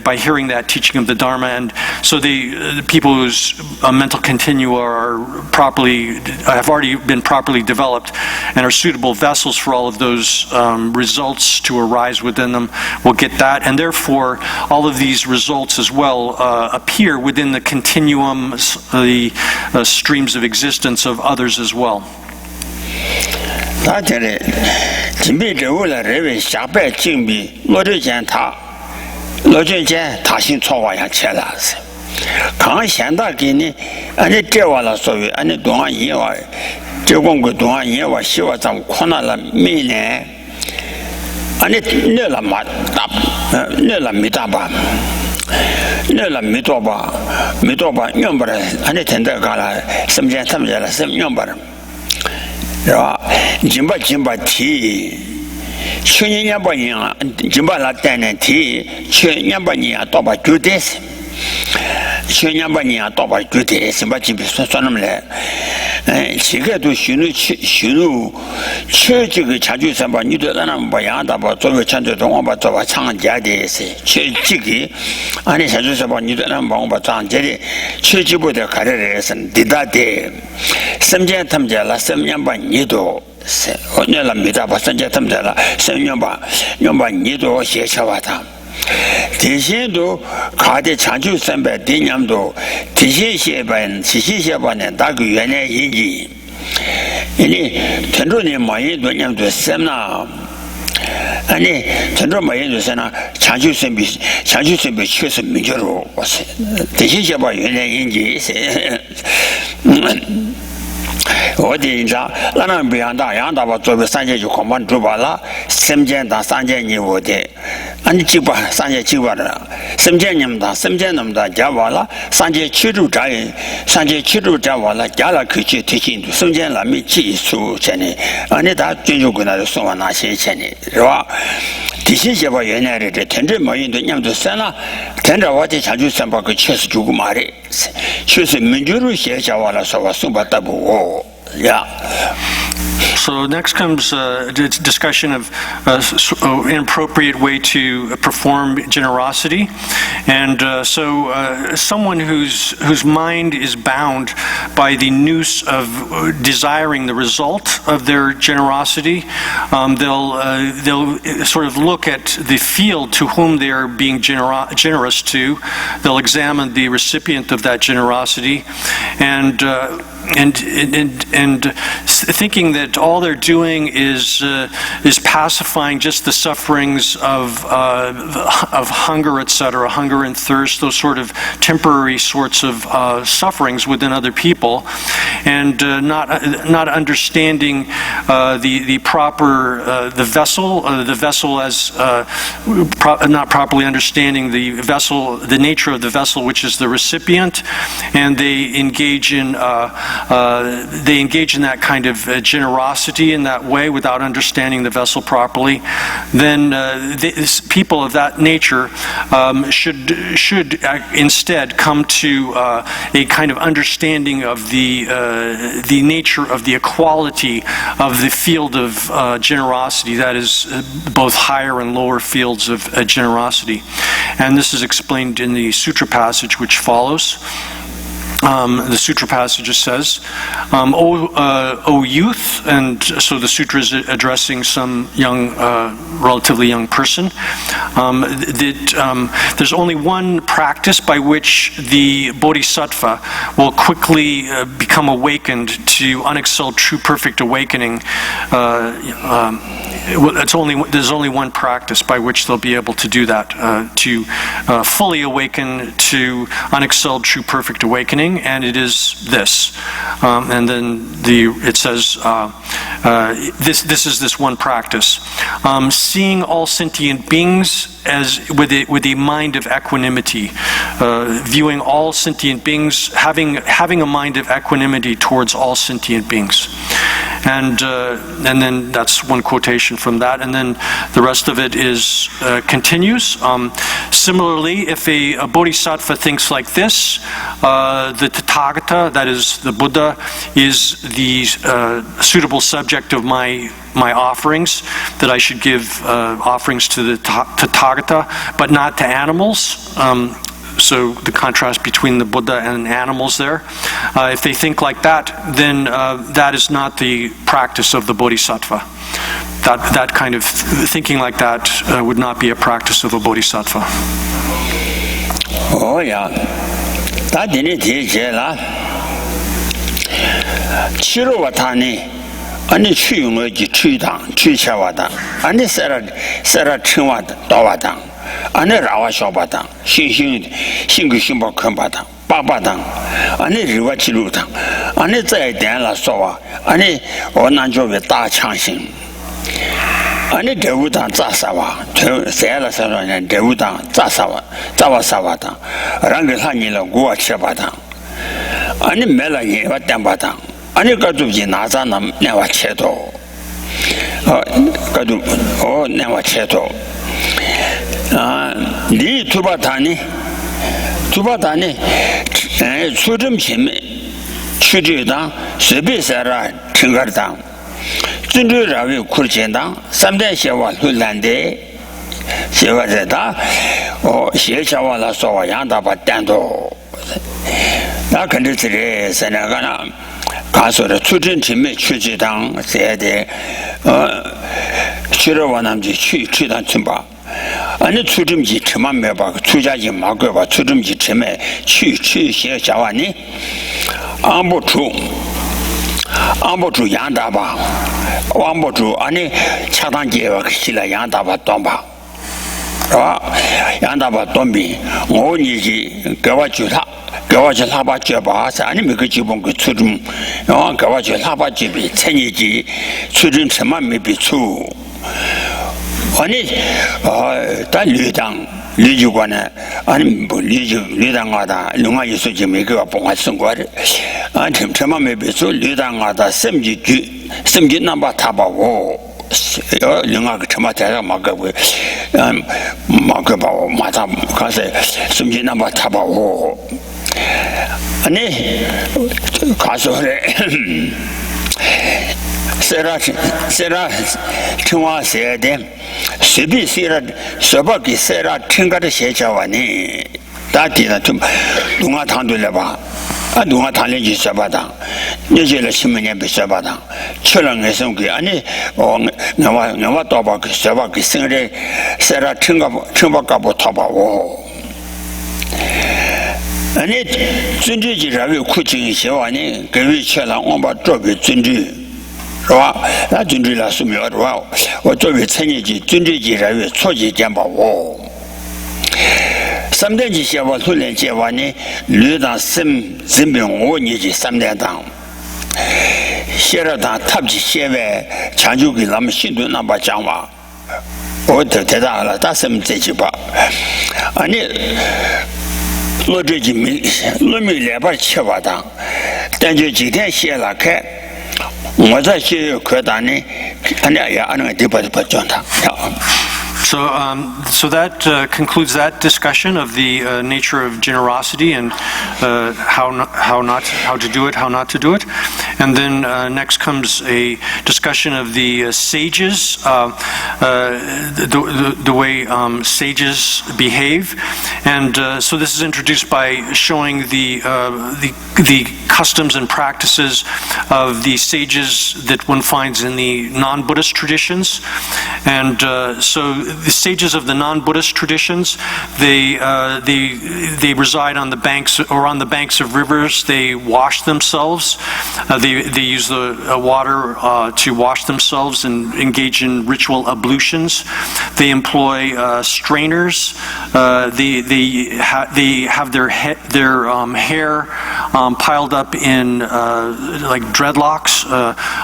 by hearing that teaching of the Dharma. And so the people whose mental continua have already been properly developed and are suitable vessels for all of those results to arise within them will get that, and therefore all of these results as well appear within the continuum, the streams of existence of others as well. Jimba ti chuni nyamba nya jimba la tane ti chuni nyamba nya to ba judes chuni nyamba nya to ba judes ba jimbe sonam le chiga do shunu che jiga chaju san ba ni de na ba ya da ba zo we chan de dong ba zo ba chang jia de se che jigi ani chaju san ba ni de na ba chang jia de che ji bo de ka re san di da de samjian tham ja la samnyam ba ni do se onya la mi da ba samjian tham ja la samnyam ba ni do xie cha wa ta ti xin do ka de chang ju san ba de nyam do ti xin xie ban qi xi xie ba ne da ge yuan ne yin ji ini tenru ne ma yin do nyam do sem na 아니 전로 마이도 sana 자주 선비 최소 민주로 왔어 대신 잡아 연예인지 어디인자 나는 비한다 양다바做3节就恐怕做吧了3节到3节你我的아니 지바 3节지바라 3节님다 3节님다 잡아라 3节취주 자에 3节취주 잡아라 자라 그치 대신 3节남이 지수 전에 아니 다 준주구나 소와 나시 전에 와 대신 잡아 연예를 텐데 뭐인도 냠도 sana 텐데 와지 자주 선바 그 최소 주고 말이 최소 민주로 写下完了说话送把大不 Yeah. So next comes a discussion of an inappropriate way to perform generosity, and someone whose mind is bound by the noose of desiring the result of their generosity, they'll sort of look at the field to whom they are being generous to. They'll examine the recipient of that generosity, and thinking that all they're doing is pacifying just the sufferings of hunger, etc., hunger and thirst, those sort of temporary sorts of sufferings within other people, and not understanding the proper the vessel as not properly understanding the nature of the vessel, which is the recipient, and they engage in they engage in that kind of generosity in that way without understanding the vessel properly, then people of that nature should instead come to a kind of understanding of the nature of the equality of the field of generosity, that is both higher and lower fields of generosity. And this is explained in the sutra passage which follows. The sutra passage says, O youth, and so the sutra is addressing some young, relatively young person, that there's only one practice by which the bodhisattva will quickly become awakened to unexcelled true perfect awakening. There's only one practice by which they'll be able to do that, to fully awaken to unexcelled true perfect awakening, and it is this. And then it says this is this one practice: seeing all sentient beings as with a mind of equanimity, viewing all sentient beings, having a mind of equanimity towards all sentient beings. And then that's one quotation from that, and then the rest of it is continues. Similarly, if a bodhisattva thinks like this, the Tathagata, that is the Buddha, is the suitable subject of my offerings, that I should give offerings to the Tathagata, but not to animals. So the contrast between the Buddha and animals there. If they think like that, then that is not the practice of the bodhisattva. That kind of thinking like that would not be a practice of a bodhisattva. Oh yeah. That didn't teach la. Chiro watani. Ani chiyungo ji chidang, chichawada. Ani sera chingwada, dawada. Ani rawa shobada, xing xingba kunbada, babada. Ani riwa chiludang. Ani zai dian la sowa. Ani onanjowe da changxing. Ani dewudang zasawa. Sayala saranya dewudang zasawa, zawasawada. Rangi hani la guwa chebada. Ani mela yewa dambada. Ani gaduji naza nam newa cheto. Gadu newa cheto. Li tubatani chudum chime chudidang sebi sara chingadang zundu rawi kurchendang samden shewa lulande shewa zeda xie shawa la sowa yangdaba dando na kanditsiri sanagana 가서를 추진팀에 추지당 세대 치료원함지 취단 춤바 아니 추진지 처만 매봐 추자지 막어봐 추진지 처에 취시에 자와니 안보주 양다바 왕보주 아니 차단계와 실라 양다바 돈바 양다바 돈비 오니지 거와주다 가와지 라바제바 아니면 그 기본 그 추름 가와지 라바제비 천이지 추름 천만 미비추 아니 다 리주관에 아니 뭐 리당하다 영화 예수지 메가 봉화 선거를 천만 미비추 리당하다 semji 넘버 타바고 영화 그 처마다가 막고 막고 마다 가서 semji 넘버 타바고 아니 가서래 세라 청와세데 세비 세라 서바기 세라 팅가르 셰자와니 다디나 좀 동아 탄들려봐 아 동아 탄려지 서바다 예제를 신문에 비서바다 철랑에서 그 아니 나와 또바 그 서바기 생래 세라 팅바가부 타바오 아니 준지지라고 쿠칭이 시와니 그위 철랑 엄바 쪽에 준지是吧？那准备了素描的话，我作为参议局准备计划初级简报我。3年级写我训练计划呢，旅当生病5年级3年当，写了当特别写完，强就给他们新队那把讲话，我都太大了，但是这句话，啊你。罗这几米罗米两百七八档，但就几天写了开，我在写课堂呢，俺俩也按那个地方不讲他。So that concludes that discussion of the nature of generosity and how to do it, how not to do it. And then next comes a discussion of the sages, the way sages behave. And so this is introduced by showing the customs and practices of the sages that one finds in the non-Buddhist traditions. And so the sages of the non-Buddhist traditions, they reside on the banks of rivers. They wash themselves. They use the water to wash themselves and engage in ritual ablutions. They employ strainers. They have their hair piled up in like dreadlocks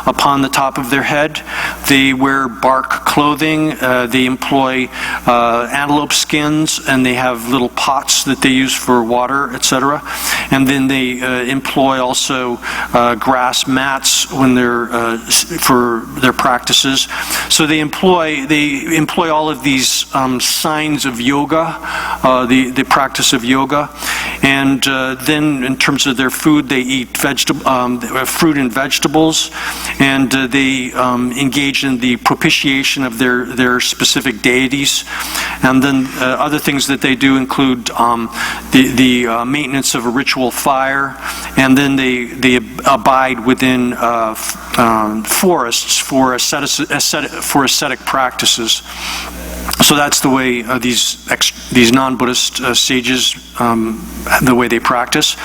upon the top of their head. They wear bark clothing. They employ antelope skins, and they have little pots that they use for water, etc. And then they employ also grass mats when they're for their practices. So they employ all of these signs of yoga, the practice of yoga. And then in terms of their food, they eat fruit and vegetables, and they engage in the propitiation of their specific deities. And then other things that they do include the maintenance of a ritual fire, and then they abide within forests for ascetic practices. So that's the way these non-Buddhist sages, the way they practice.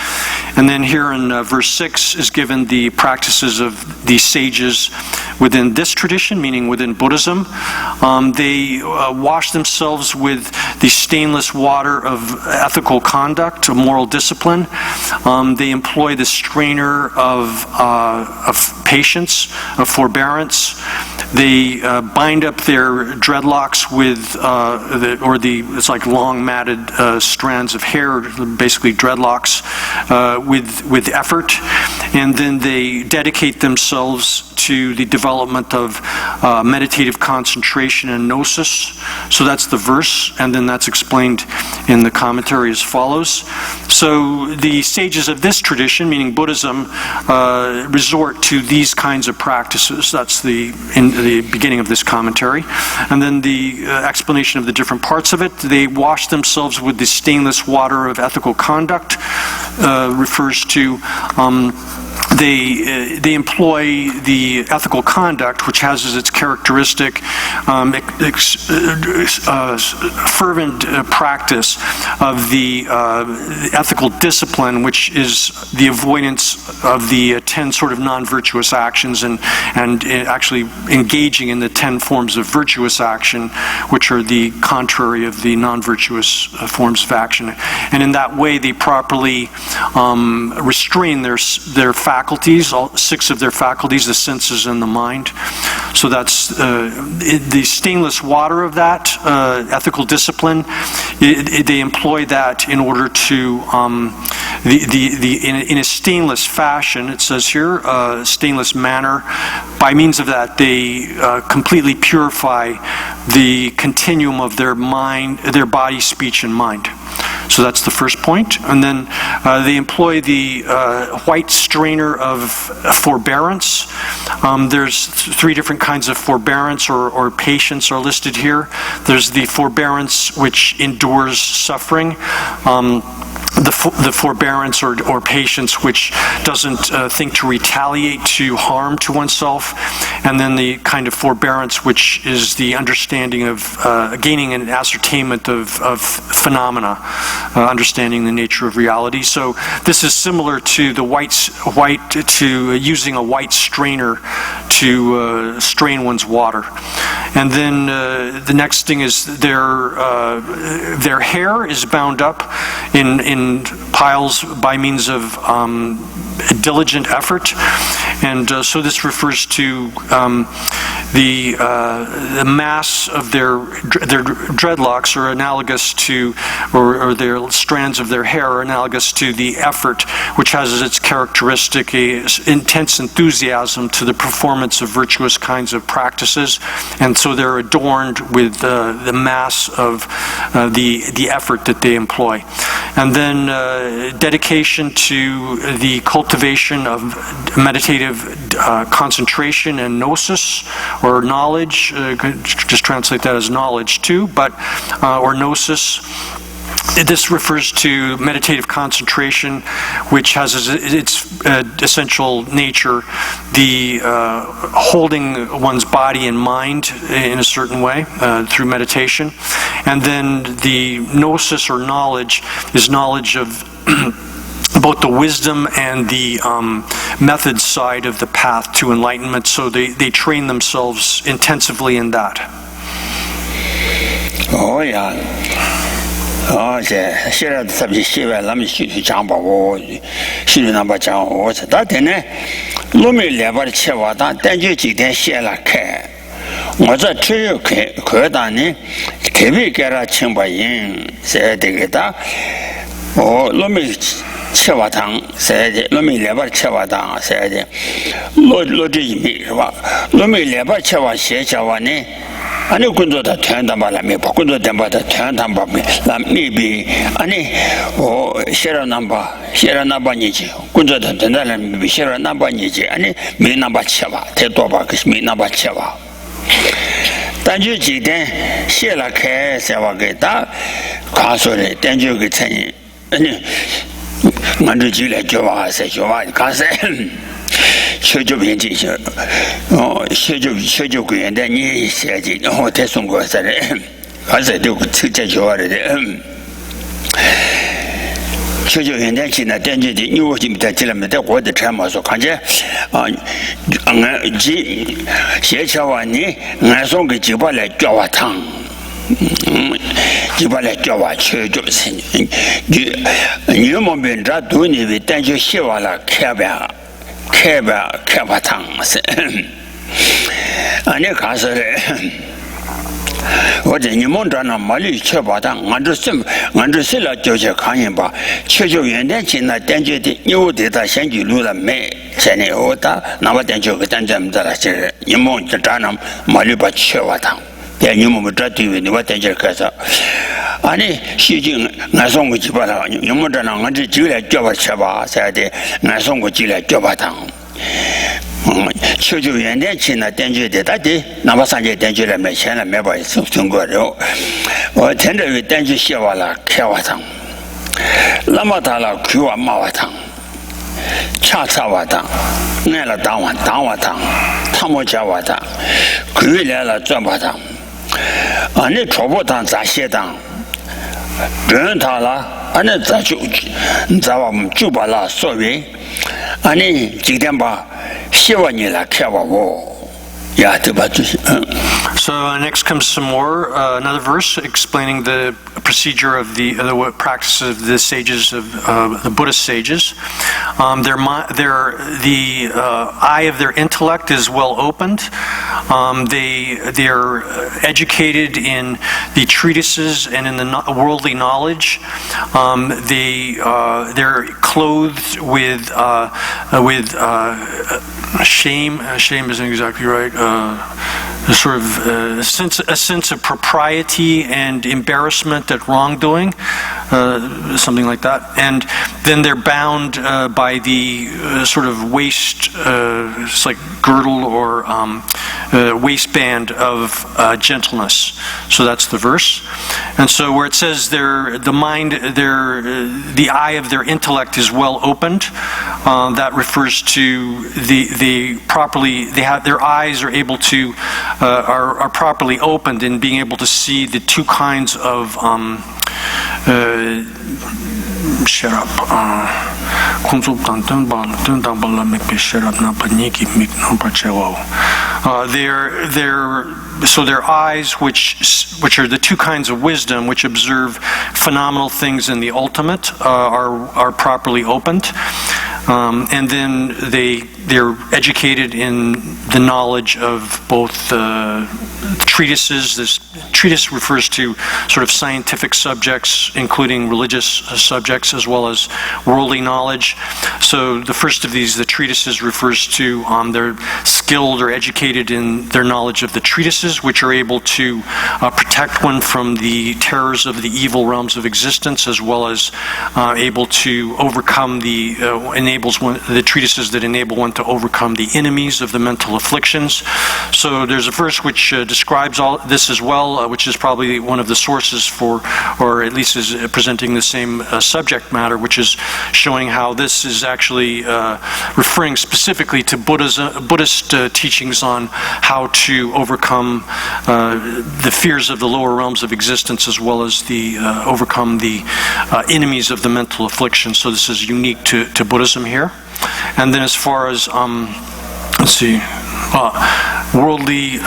And then here in verse 6 is given the practices of the sages within this tradition, meaning within Buddhism. They wash themselves with the stainless water of ethical conduct, of moral discipline. They employ the strainer of patience, of forbearance. They bind up their dreadlocks with it's like long matted strands of hair, basically dreadlocks, with effort, and then they dedicate themselves to the development of meditative concentration and gnosis. So that's the verse, and then that's explained in the commentary as follows. So the sages of this tradition, meaning Buddhism, resort to these kinds of practices. That's in the beginning of this commentary. And then the explanation of the different parts of it. They wash themselves with the stainless water of ethical conduct, refers to they employ the ethical conduct, which has as its characteristic fervent practice of the ethical discipline, which is the avoidance of the 10 sort of non-virtuous actions and actually engaging in the 10 forms of virtuous action, which are the contrary of the non-virtuous forms of action. And in that way, they properly restrain their faculties, all 6 of their faculties, the senses and the mind. So that's the stainless water of that ethical discipline. They employ that in order to in a stainless fashion. It says here, stainless manner. By means of that, they completely purify the continuum of their mind, their body, speech, and mind. So that's the first point. And then they employ the white strainer of forbearance. There's 3 different kinds of forbearance or patience are listed here. There's the forbearance which endures suffering. The forbearance or patience which doesn't think to retaliate to harm to oneself, and then the kind of forbearance which is the understanding of gaining an ascertainment of phenomena, understanding the nature of reality. So this is similar to the using a white strainer to strain one's water. And then the next thing is their hair is bound up in piles by means of diligent effort, and so this refers to the mass of their dreadlocks are analogous to, or their strands of their hair are analogous to the effort, which has as its characteristic a intense enthusiasm to the performance of virtuous kinds of practices, and so they're adorned with the mass of the effort that they employ. And then dedication to the cultivation of meditative concentration and gnosis, or knowledge. Just translate that as knowledge too, but or gnosis. This refers to meditative concentration, which has as its essential nature the holding one's body and mind in a certain way through meditation. And then the gnosis, or knowledge, is knowledge of both the wisdom and the method side of the path to enlightenment, so they train themselves intensively in that. Oh, yeah. Oh, yeah. Share the subject, share let me shoot you jump over. Shoot number jump over. That in it. Lumi level chewata, then you didn't share like care. Was a true Kurdani, Kibi Gara Chimba Yin, said the guitar. Oh, Lumi Chewatang, said Lumi level chewata, said Lodi, Lumi level chewa, Shechavani. 아니 군도다 태한다 말라미 바군도 담바다 태한다 바미 남미비 아니 셰라 남바니지 군도다 된다는 셰라 남바니지 아니 미남바 쳐봐 대도바 그 미남바 쳐봐 단주지된 셰라케 세와게다 가소레 단주기 천이 아니 만주지래 교와세 교와 가세 学就编辑学就贵的你写的然后再送过来的还是都这就完了的学就现在现在电视的你我今天进来没得我的车嘛说看见俺写起完你俺送给几把来叫我汤几把来叫我去就是你们别这都你为但就写完了开吧开吧汤是你看是的我这你们这那马里去吧汤俺这是了就去看一把去就原点进来点觉的有的他先记录了没现在我打那么点就个点这么的了是你们这这那马里把去吧汤也你们这对你我点这开始아니 시중 나 송고 집어라 영문자나 언제 지래 껴봐 쳐봐 사야돼 나 송고 지래 껴봐당 최주 연대 지나 땡주대 다디 나바산제 땡주래 매천에 매봐 송거로 텐더위 땡주 시와라 켜와당 라마달라 귀와 마와당 차차와당 내라 당와당 타모자와당 그위래라 점바당 아니 초보당 자세당人他了，俺那咱就，咱我们就把那所谓，俺那今天把希望你来看我，呀，对吧？就是。So next comes some more, another verse explaining the procedure of the practice of the sages of the Buddhist sages. The eye of their intellect is well opened. They are educated in the treatises and in the worldly knowledge. They're clothed with shame. Shame isn't exactly right. Sort of a sense of propriety and embarrassment at wrongdoing, something like that. And then they're bound by the sort of waist, it's like girdle or waistband of gentleness. So that's the verse. And so where it says the eye of their intellect is well opened, that refers to their eyes are able to are properly opened in being able to see the two kinds of So their eyes, which are the two kinds of wisdom, which observe phenomenal things in the ultimate, are properly opened. And then they're educated in the knowledge of both treatises. This treatise refers to sort of scientific subjects, including religious subjects, as well as worldly knowledge. So the first of these, the treatises, refers to they're skilled or educated in their knowledge of the treatises, which are able to protect one from the terrors of the evil realms of existence, as well as able to overcome the treatises that enable one to overcome the enemies of the mental afflictions. So there's a verse which describes all this as well, which is probably one of the sources for, or at least is presenting the same subject matter, which is showing how this is actually referring specifically to Buddhist teachings on how to overcome the fears of the lower realms of existence, as well as the overcome the enemies of the mental affliction. So this is unique to Buddhism here. And then as far as let's see, worldly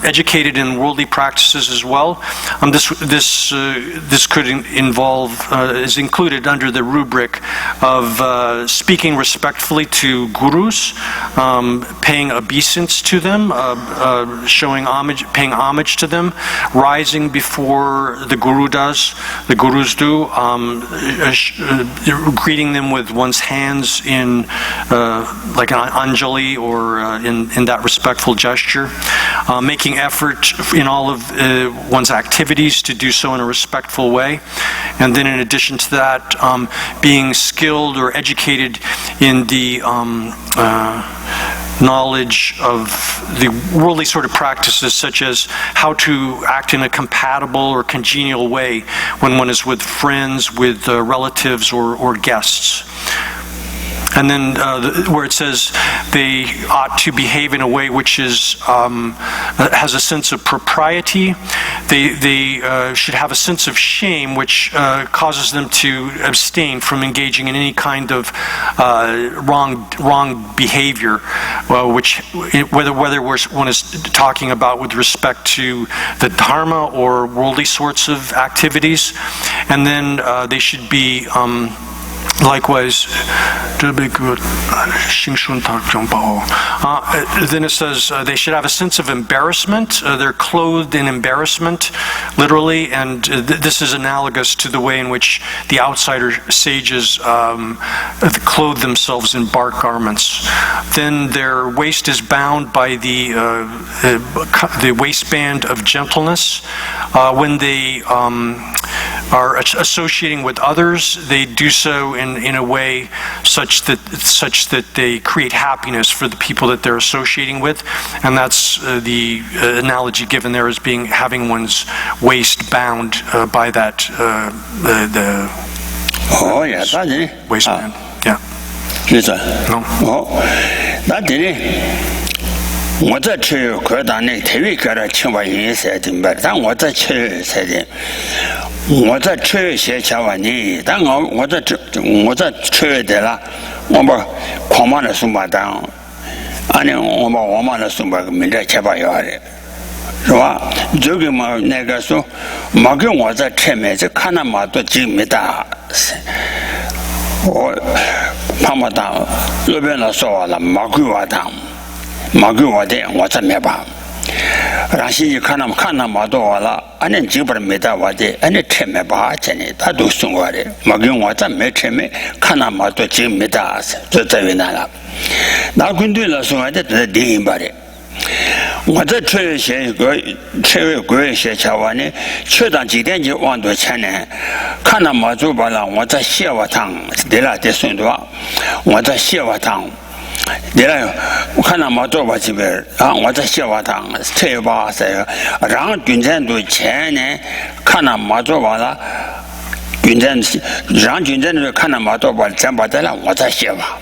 educated in worldly practices as well. This could involve, is included under the rubric of speaking respectfully to gurus, paying obeisance to them, paying homage to them, rising before the gurus do, greeting them with one's hands in like an anjali, or in that respectful gesture, making effort in all of one's activities to do so in a respectful way. And then in addition to that, being skilled or educated in the knowledge of the worldly sort of practices, such as how to act in a compatible or congenial way when one is with friends, with relatives, or guests. And then where it says they ought to behave in a way which is has a sense of propriety, they should have a sense of shame, which causes them to abstain from engaging in any kind of wrong behavior, which whether one is talking about with respect to the dharma or worldly sorts of activities. And then they should be likewise, then it says they should have a sense of embarrassment. They're clothed in embarrassment, literally, and this is analogous to the way in which the outsider sages clothe themselves in bark garments. Then their waist is bound by the waistband of gentleness. When they are associating with others, they do so in a way such that they create happiness for the people that they're associating with, and that's the analogy given there as being having one's waist bound by that the waistband. Yeah. 是的。那这里我在吃可当那特别个的青蛙颜色的吧，但我在吃才的。我在吃些青蛙呢，但我在吃的啦，我把狂骂的送把当，俺呢我把我骂的送把个明天吃把药的，是吧？这个嘛那个说，没给我在吃面，这看那么多几没大，我怕么当，右边的说完了，没给我当，没给我的，我真没办。然后看那么多了，俺那基本上没得我的，俺那吃没把钱的，他都送我的，没给我咱没吃没，看那么多几没得，就在为难了。那军队了送我的都是第一把的。我这吃些贵些吃完呢，吃到几点就往多钱呢？看那么多把了，我在蟹窝汤，对了，得送多，我在蟹窝汤。对了，我看那么多吧这边啊，我在蟹窝汤吃吧噻，让军站都钱呢，看那么多吧了，让军站都看那么多吧，咱把得了，我在蟹吧。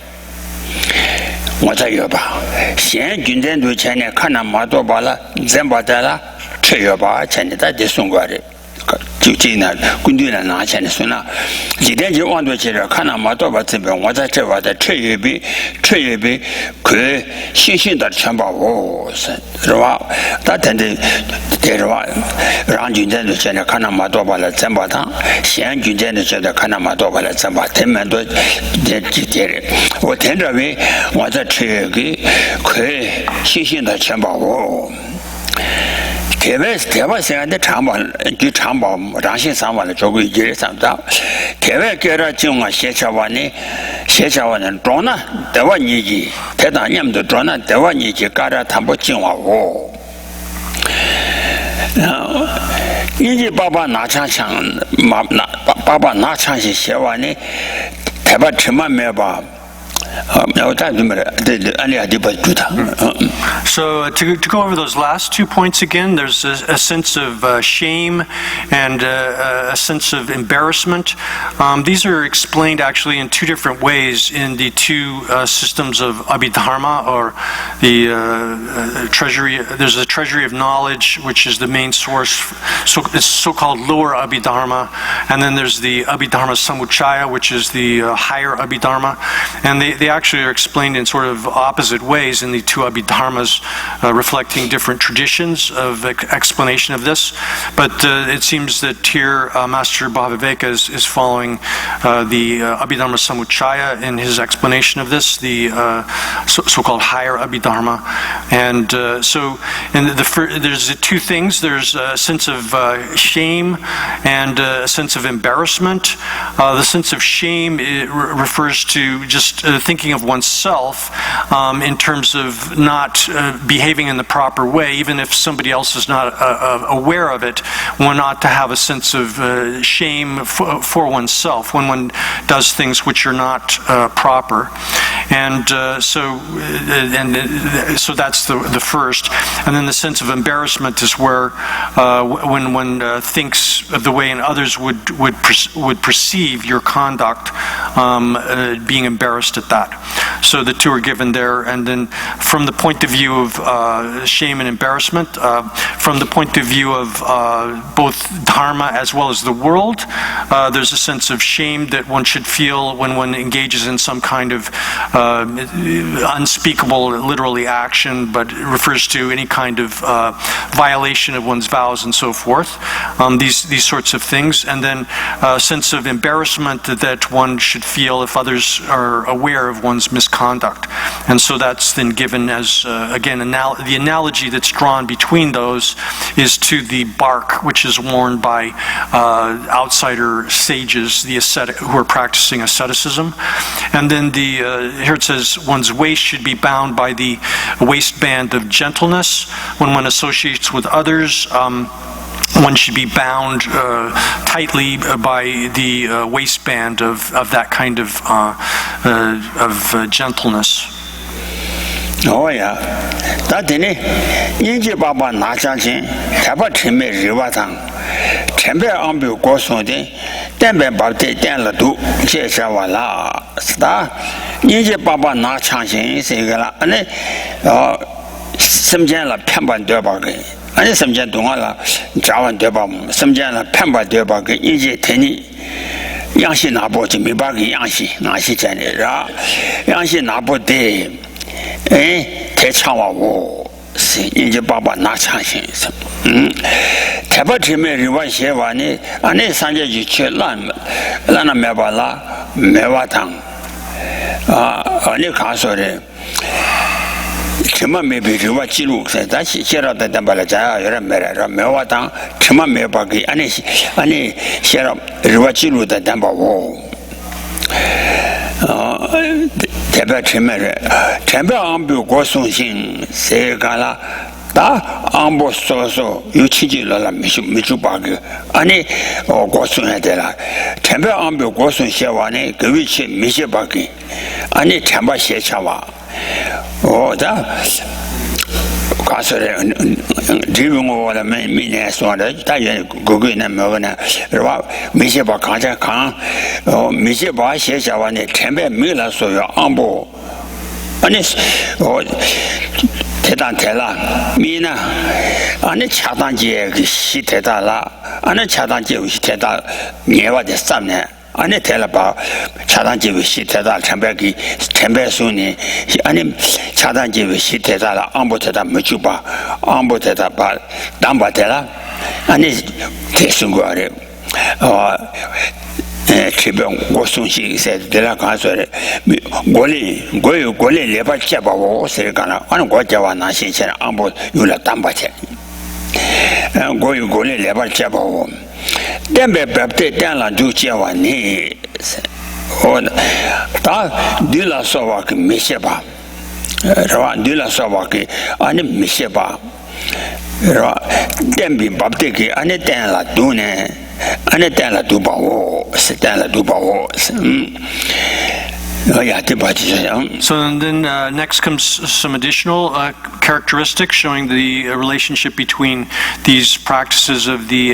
我在药吧，现军站都钱呢，看那么多吧了，咱把得了，吃药吧，钱呢，咱得送过来。就这呢，军队呢拿钱的说呢，几天就往多接着看那么多吧，这边我在这边的彻夜比，可星星的全把我是吧？他等的是吧？让军队的现在看那么多吧了，怎么他？现军队的现在看那么多吧了，怎么他们都几天的？我听着没？我在彻夜比，可星星的全把我。台湾现在的长保就长保让新上完了做过一节上到台湾给了中啊写下完呢装呢台湾年纪台大年都装呢台湾年纪搞得他不进话我年纪爸爸拿枪爸爸拿枪写完呢台湾吃嘛没有吧So to go over those last 2 points again, there's a sense of shame and a sense of embarrassment. These are explained actually in 2 different ways in the 2 systems of Abhidharma, or the treasury. There's a treasury of knowledge, which is the main source, it's so-called lower Abhidharma, and then there's the Abhidharma Samuchaya, which is the higher Abhidharma, and they actually are explained in sort of opposite ways in the 2 Abhidharmas, reflecting different traditions of explanation of this. But it seems that here Master Bhaviveka is following the Abhidharma Samuchaya in his explanation of this, the so-called higher Abhidharma. And so there's 2 things. There's a sense of shame and a sense of embarrassment. The sense of shame refers to just thinking of oneself in terms of not behaving in the proper way, even if somebody else is not aware of it. One ought to have a sense of shame for oneself when one does things which are not proper. And so that's the first. And then the sense of embarrassment is where when one thinks of the way in others would perceive your conduct, being embarrassed at that. So the 2 are given there. And then from the point of view of shame and embarrassment, from the point of view of both Dharma as well as the world, there's a sense of shame that one should feel when one engages in some kind of unspeakable, literally action, but it refers to any kind of violation of one's vows and so forth, these sorts of things. And then a sense of embarrassment that one should feel if others are aware of one's misconduct. And so that's then given as, again, the analogy that's drawn between those is to the bark which is worn by outsider sages, the ascetic, who are practicing asceticism. And then here it says one's waist should be bound by the waistband of gentleness. When one associates with others, one should be bound tightly by the waistband of that kind of gentleness. Oh yeah, that is Ninja Baba Nachan, Taba Chime Rivatan, Chamber Ambu Gosode, Tembe Bate Denladu, Jesawala, Star, Ninja Baba Nachan, Segala, and some general Pemba Debagi, and some gentleman Javan Debam, some general Pemba Debagi, Inji Tenny. 杨氏拿不就没把给杨氏，杨氏真的是，杨氏拿不得，太长了我，是人家爸爸拿长些，太把前面人玩些玩呢，俺那三家就去烂了没把拉，没把汤，你看说的。 什么没被这个记录？咱写了的，咱把它咱有点没了，没话当什么没把给，俺那写了这个记录的，咱把我，代表前面人，前面俺不过送信，谁干了？打俺不说有亲戚了，没就把个，俺那过送下来了，前面俺不过送写完呢，各位去没写把给，俺那前面写下完。 da kasere driven over me ne so da ta ye go go na me na ro me se ba kan ja kan me se ba xie xia wa ne chen bei me la so yo an bo ani 대단 대라 미나 안에 차단지에 그 시대다라 안에 차단지에 시대다 예와데 쌈네 안에 대라바 차단지에 시대다 템베순이 아니 차단지에 시대다라 안보대다 무주바 안보대다 바 담바대라 아니 대승거래 기병 고순시 세대라 가서래 고리 레바 잡아고 세가나 아니 고자와 나신처럼 안보 유라 담바체 고리 레바 잡아고 댐베 밥때 땡라 주지와니 다 딜라서와 그 미셰바 라와 딜라서와 그 아니 미셰바 라 댐비 밥때기 아니 땡라 두네 안에 때라 두바오 스텔라 두바오 So then next comes some additional characteristics showing the relationship between these practices of the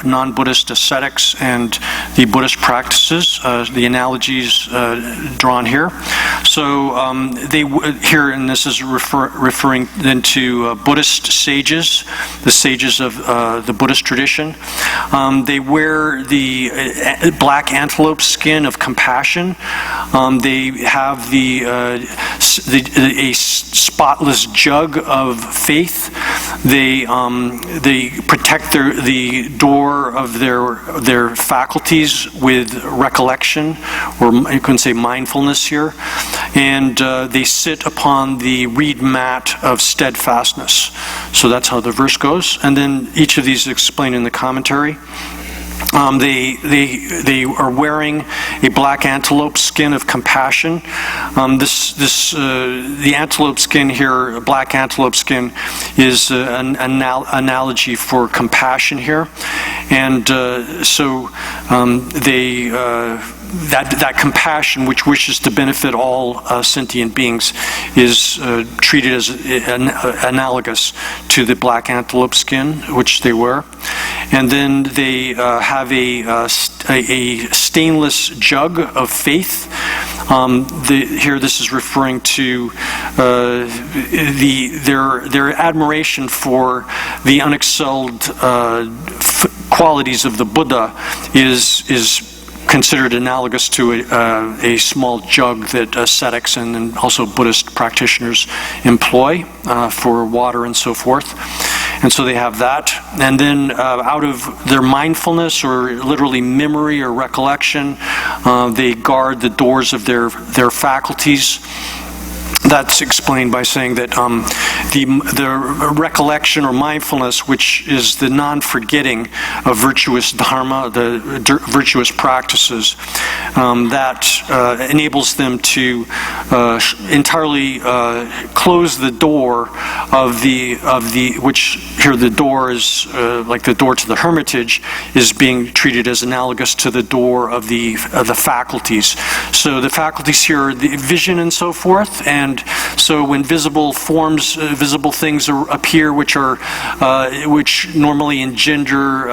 non-Buddhist ascetics and the Buddhist practices, the analogies drawn here. So here, and this is referring then to Buddhist sages, the sages of the Buddhist tradition. They wear the black antelope skin of compassion. They have a spotless jug of faith. They protect the door of their faculties with recollection, or you can say mindfulness here, and they sit upon the reed mat of steadfastness. So that's how the verse goes, and then each of these is explained in the commentary. They are wearing a black antelope skin of compassion. The antelope skin here, black antelope skin, is an analogy for compassion here, and that compassion, which wishes to benefit all sentient beings, is treated as analogous to the black antelope skin which they wear. And then they have a stainless jug of faith. Here, this is referring to their admiration for the unexcelled qualities of the Buddha is considered analogous to a small jug that ascetics and also Buddhist practitioners employ for water and so forth. And so they have that. And then out of their mindfulness, or literally memory or recollection, they guard the doors of their faculties. That's explained by saying that the recollection or mindfulness, which is the non-forgetting of virtuous dharma, the virtuous practices, that enables them to entirely close the door of the which here the door is like the door to the hermitage is being treated as analogous to the door of the faculties. So the faculties here are the vision and so forth, and so when visible forms, visible things appear, which normally engender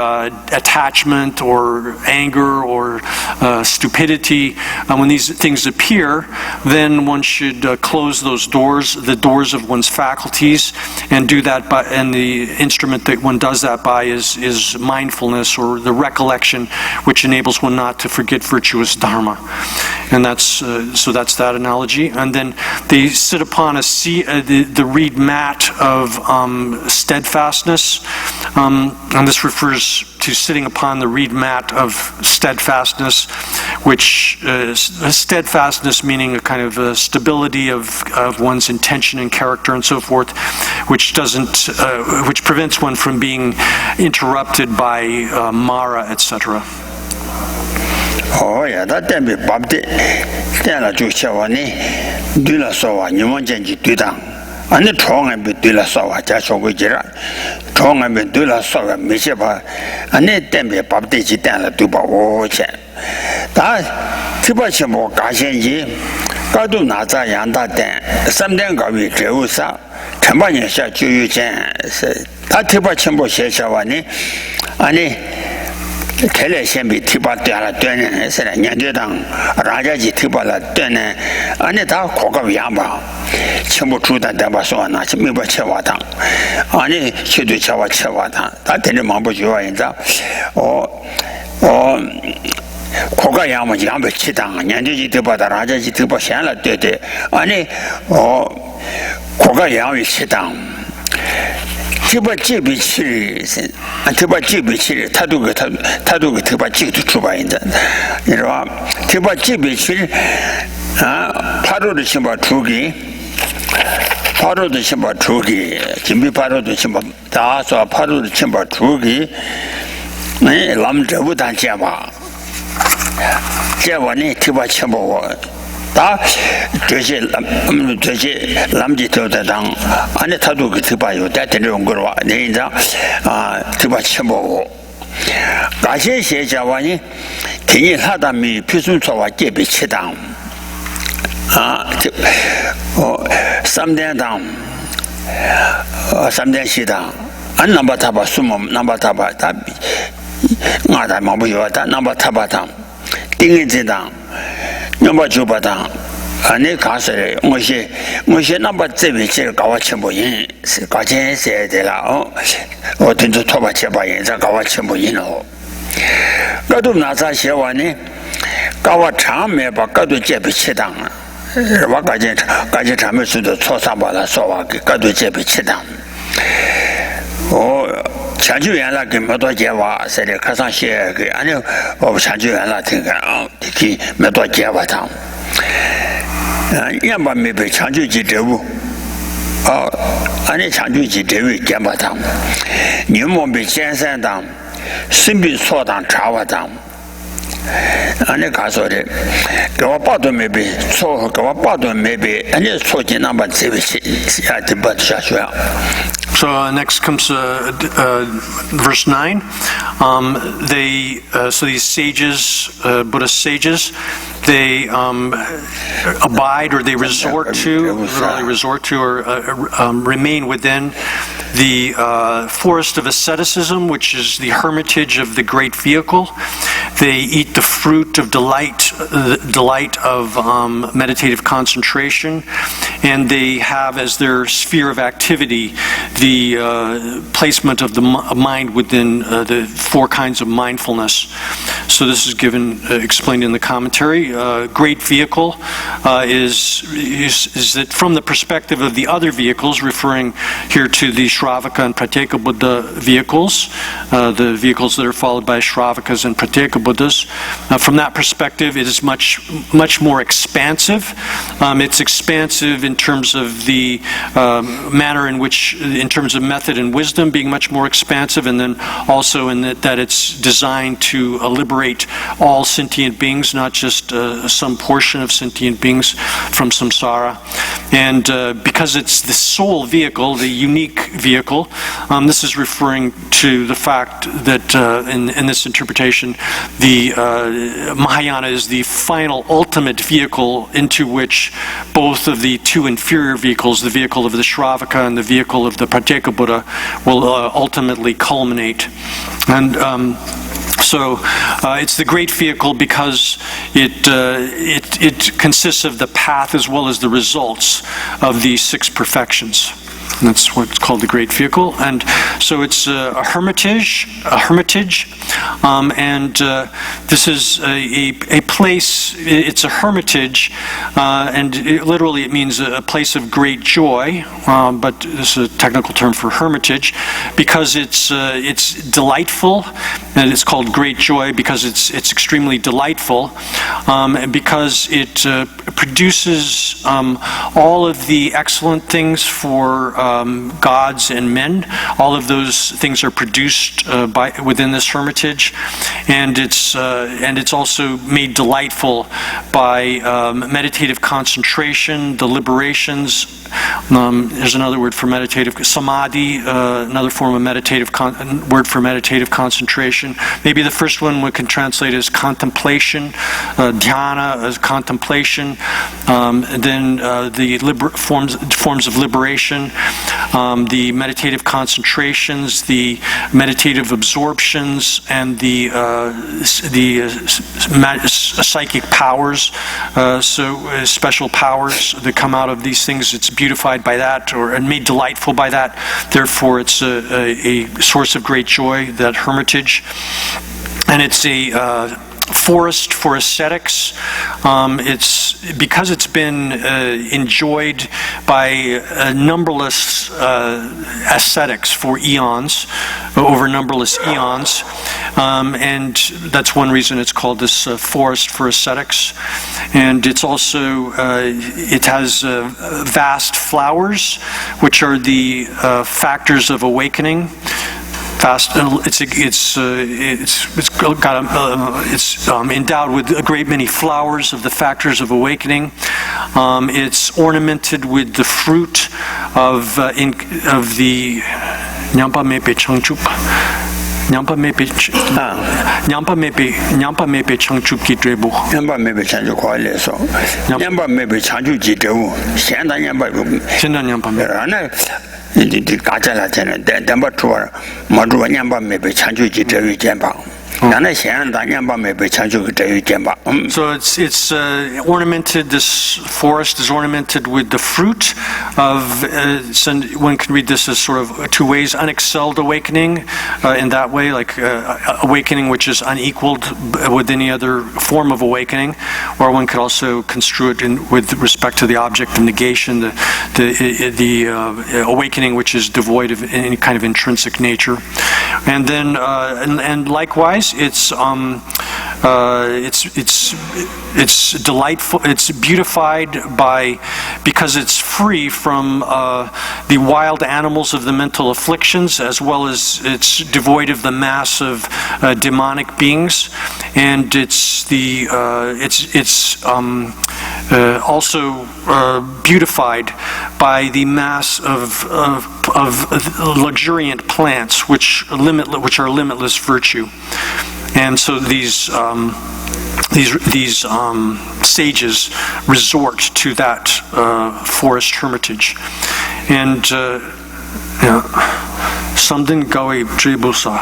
attachment or anger or stupidity, when these things appear, then one should close those doors, the doors of one's faculties, and do that by, and the instrument that one does that by is mindfulness, or the recollection, which enables one not to forget virtuous dharma. And that's that analogy. And then they sit upon the reed mat of steadfastness, and this refers to sitting upon the reed mat of steadfastness, which steadfastness meaning a kind of stability of one's intention and character and so forth, which prevents one from being interrupted by Mara, etc. Oh yeah, that time babde tena ju chawani dula sawa nyumon jenji tudang ane thonga be dula sawa ja chogo jira thonga be dula sawa meche ba ane tembe babde ji tena tu ba wo che da tiba chemo ga xian ji ga du na za yang da den sam den ga wi zhe sa chen ba nian xia ju yu jian da tiba chemo xie chawani ane 텔레 셴비 티바트라 되네 세라 년대당 라자지 티바라 되네 아니 다 고급 양바 전부 주다 대바소나 미버 쳐와당 아니 시도 쳐와 쳐와당 다 되는 방법 좋아인자 고가 양은 양배 치당 년대지 티바다 라자지 티바 셴라 되대 아니 고가 양이 치당 티바 제비치 티바 제비치 타두가 티바 제도 주바인다 이러와 티바 제비치 파로도 심바 두기 파로도 심바 두기 김비 파로도 심바 다서 파로도 심바 두기 네 람저부단 제바 제바니 티바 첨보 다 저제 남지 도다당 안에 타도 그 티바요 대대로 거와 내인자 티바 첨보 가시 세자와니 괜히 하다미 피순서와 깨비치당 삼대당 삼대시당 안 남바타바 숨음 남바타바 다 나다 마부요다 남바타바당 띵이지당 넘버 주바당 안에 가서 뭐시 넘버 제비치 가와첨보인 가진세야 되라 어떤도 토바쳐봐야 자 가와첨보인어 가도 나사 시와니 가와 참매바 가도 제비치당 와가지 참을수도 초상받아 소와기 가도 제비치당 chanjuyanla ki medo jewa sere kasan she ki ani chanjuyanla tinga ki medo jewa tang yamba mebe chanju ji dewu ani chanju ji dewu jamba tang nyumo be jensan tang simbi so tang chawa tang ani kaso de gawa pado mebe so gawa pado mebe ani so ji namba zewe ya tiba shashua. So next comes verse 9. So these sages, Buddhist sages, they abide or they resort to or remain within the forest of asceticism, which is the hermitage of the great vehicle. They eat the fruit of delight of meditative concentration, and they have as their sphere of activity the placement of the mind within the four kinds of mindfulness. So this is explained in the commentary. Great vehicle is that from the perspective of the other vehicles, referring here to the Shravaka and Pratyeka Buddha vehicles, the vehicles that are followed by Shravakas and Pratyeka Buddhas. From that perspective, it is much more expansive. It's expansive in terms of the manner in which, in terms of method and wisdom being much more expansive, and then also in that it's designed to liberate all sentient beings, not just some portion of sentient beings from samsara. And because it's the sole vehicle, the unique vehicle, this is referring to the fact that in this interpretation, the Mahayana is the final ultimate vehicle into which both of the two inferior vehicles, the vehicle of the Shravaka and the vehicle of the Pratyeka Buddha, will ultimately culminate. And so it's the great vehicle because it consists of the path as well as the results of these six perfections. And that's what's called the great vehicle. And so it's a hermitage, and this is a place. It's a hermitage, and literally it means a place of great joy. But this is a technical term for hermitage, because it's delightful, and it's called great joy because it's extremely delightful, and because it produces all of the excellent things for gods and men. All of those things are produced within this hermitage, and it's also made delightful by meditative concentration, the liberations. There's another word for meditative samadhi, another form of word for meditative concentration. Maybe the first one we can translate as contemplation, dhyana as contemplation, then the forms of liberation. the meditative concentrations, the meditative absorptions, and the psychic powers, special powers that come out of these things. It's beautified by that, or made delightful by that. Therefore, it's a source of great joy, that hermitage. And it's a forest for ascetics. It's because it's been enjoyed by numberless ascetics for eons, over numberless eons, and that's one reason it's called this forest for ascetics. And it's also it has vast flowers, which are the factors of awakening. It's endowed with a great many flowers of the factors of awakening. It's ornamented with the fruit of the Nyampa Mepe Changchup. Nyampa Mepe Changchup ki trebu. Nyampa Mepe Changchup kwa le so. Nyampa Mepe Changchup ki trebu. Shenda Nyampa Mepe. Shenda Nyampa Mepe. 이 가짜라 되는 담바 투어 모두 냠바 메베 찬주지 저위 잼바 나는 현다 냠바 메베 찬주기 저위 잼바 So it's ornamented. This forest is ornamented with the fruit of one can read this as sort of two ways: unexcelled awakening in that way, like awakening which is unequaled with any other form of awakening, or one could also construe it with respect to the object of negation, the awakening which is devoid of any kind of intrinsic nature. And then and likewise it's delightful, it's beautified because it's free from the wild animals of the mental afflictions, as well as it's devoid of the mass of demonic beings, and it's also beautified by the mass of luxuriant plants which are limitless virtue. And so these sages resort to that forest hermitage, and something gawe tribusa.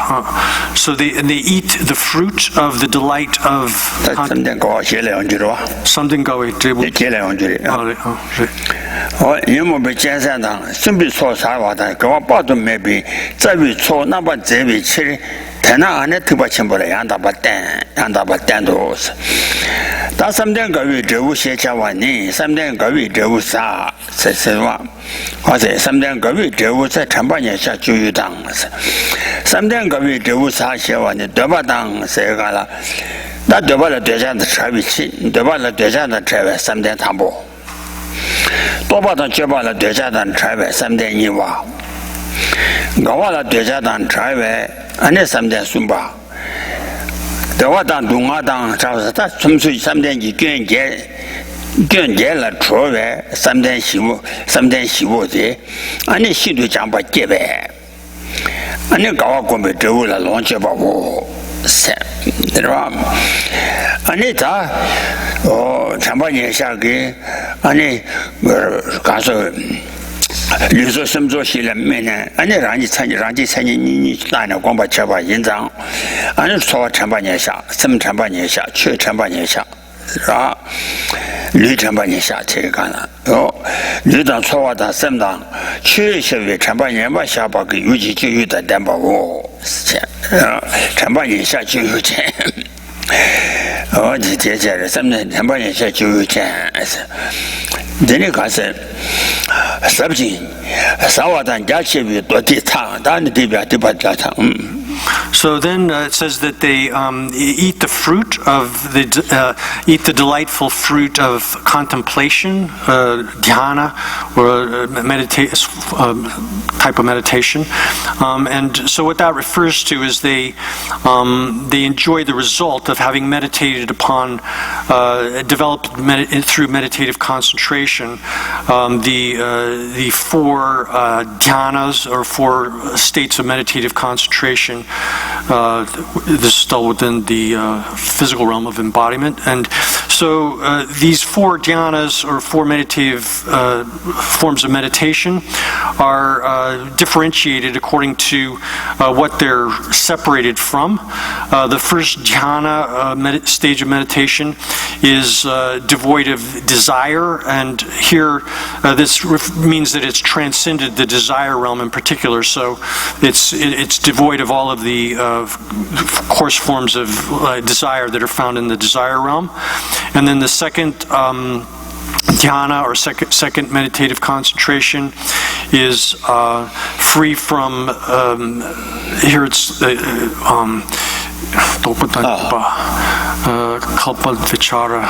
So they eat the fruit of the delight of something gawe something gawe tribu. You mo be jensen dang simbi so sa wa da gawa ba do me bi zai wi cho na ba zai wi chi tena ane tiba chimbo le yanda ba ten do da samden ga wi zhe wu xie jia wa ni samden ga wi zhe wu sa se se wa或者samden ga wi zhe wu 在成百年下就有当samden ga wi zhe wu sa xie wa ni de ba dang se ga la da de ba le de jan de cha wi chi de ba le de jan de cha we samden tang bo多把他绝把了对家当拆外3.1瓦，我把了对家当拆外，俺那3.3瓦，对我当东华当超市，他纯粹3.1卷结了出外3.15的，俺那系统讲把结呗，俺那搞我准备周了龙结把我。对吧？俺那咋？长半年下给俺那告诉你说什么做西了没呢？俺那让你参与你哪能光把车把印章？俺那说长半年下，什么长半年下，去长半年下。是吧？女长半年下这个干了，女当错话当什么当？去些月长半年吧下把个有几就有的担保钱，长半年下就有钱。你这些人什么长半年下就有钱，真的可是，是不是？少话当家些月多地长，当然这边地把家长，So then it says that they eat the fruit of eat the delightful fruit of contemplation, dhyana, or type of meditation, and so what that refers to is they enjoy the result of having meditated upon, developed through meditative concentration, the four dhyanas, or four states of meditative concentration. This is still within the physical realm of embodiment, and So these four dhyanas, or four meditative forms of meditation, are differentiated according to what they're separated from. The first dhyana stage of meditation is devoid of desire, and here this means that it's transcended the desire realm in particular. So it's devoid of all of the coarse forms of desire that are found in the desire realm. And then the second dhyana, or second meditative concentration, is free from, here it's kalpa vichara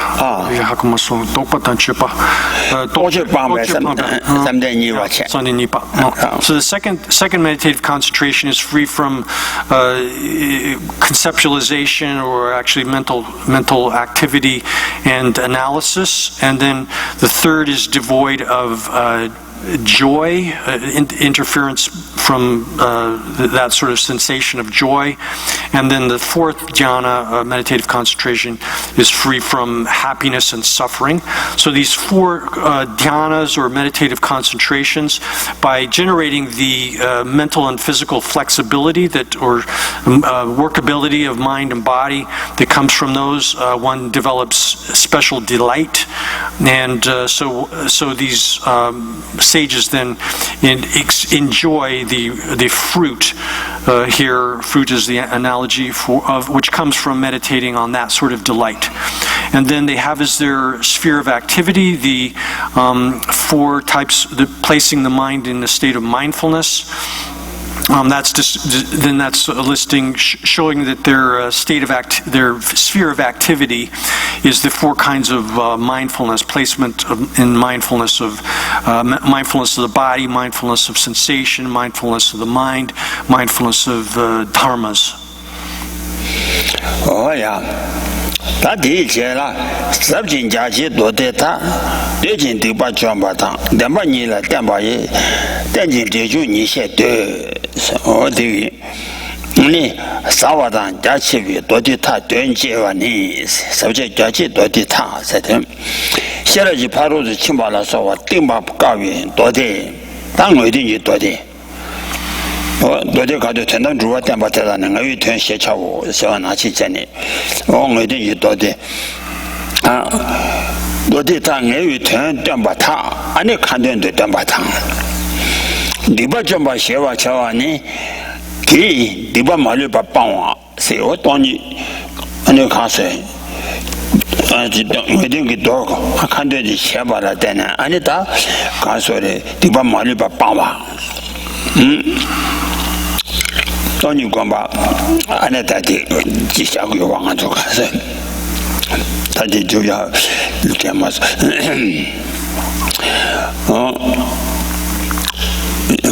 yahakumaso topatan chipa so the second meditative concentration is free from conceptualization, or actually mental activity and analysis. And then the third is devoid of joy, interference from that sort of sensation of joy. And then the fourth dhyana, meditative concentration, is free from happiness and suffering. So these four dhyanas, or meditative concentrations, by generating the mental and physical flexibility or workability of mind and body that comes from those, one develops special delight. And so these sages then enjoy the fruit. Here, fruit is the analogy of which comes from meditating on that sort of delight. And then they have as their sphere of activity the four types, placing the mind in a state of mindfulness. That's a listing showing that their their sphere of activity is the four kinds of mindfulness, placement in mindfulness of the body, mindfulness of sensation, mindfulness of the mind, mindfulness of dharmas. Oh yeah. Tā tī chē lā, sāp chīn chā chī tō tē tā, tē chīn tī pā chōng pā tāng, tēn pā nī lā tēn pā yī, tēn chīn tē chū nī shē tē, o tī wī, nī sā wā tāng chā chī wī tō tī tā tēn chē wā nī, sāp chē chā chī tō tī tā, sā tēm, shē rā chī pā rū chī chīn pā lā sō wā, tīng pā kā wī tō tē, tā ngō tī nī tō tē. 도대 가도 전담 주와 땜바테다는 거의 된 시차고 세워나치 전에 어머니 도대 도대 당에 된 땜바타 아니 칸된데 땜바타 리바 좀바 세와 차와니 기 리바 말을 바빵와 세워 돈이 아니 가세 wedding dog 칸데 시바라 되나 아니다 가서래 리바 말을 바빵와 돈이 관바 안에 다디 지샤고 요왕한테 가서 다디 줘야 이렇게 맞아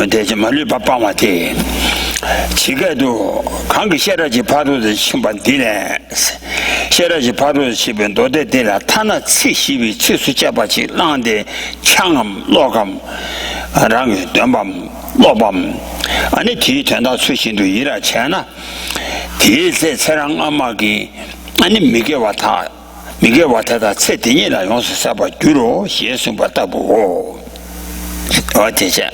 대체 말을 바빠마티 지가도 강기 셔라지 파도의 신반 뒤에 셔라지 파도의 신반 도대대라 타나 70이 치수 잡아지 랑데 창함 로감 랑이 된밤 로밤 아니 뒤 된다 수신도 일하 채나 뒤에 사랑 아마기 아니 미게 와타다 세팅이라 용서 사바 주로 예수 받다 보고 어때자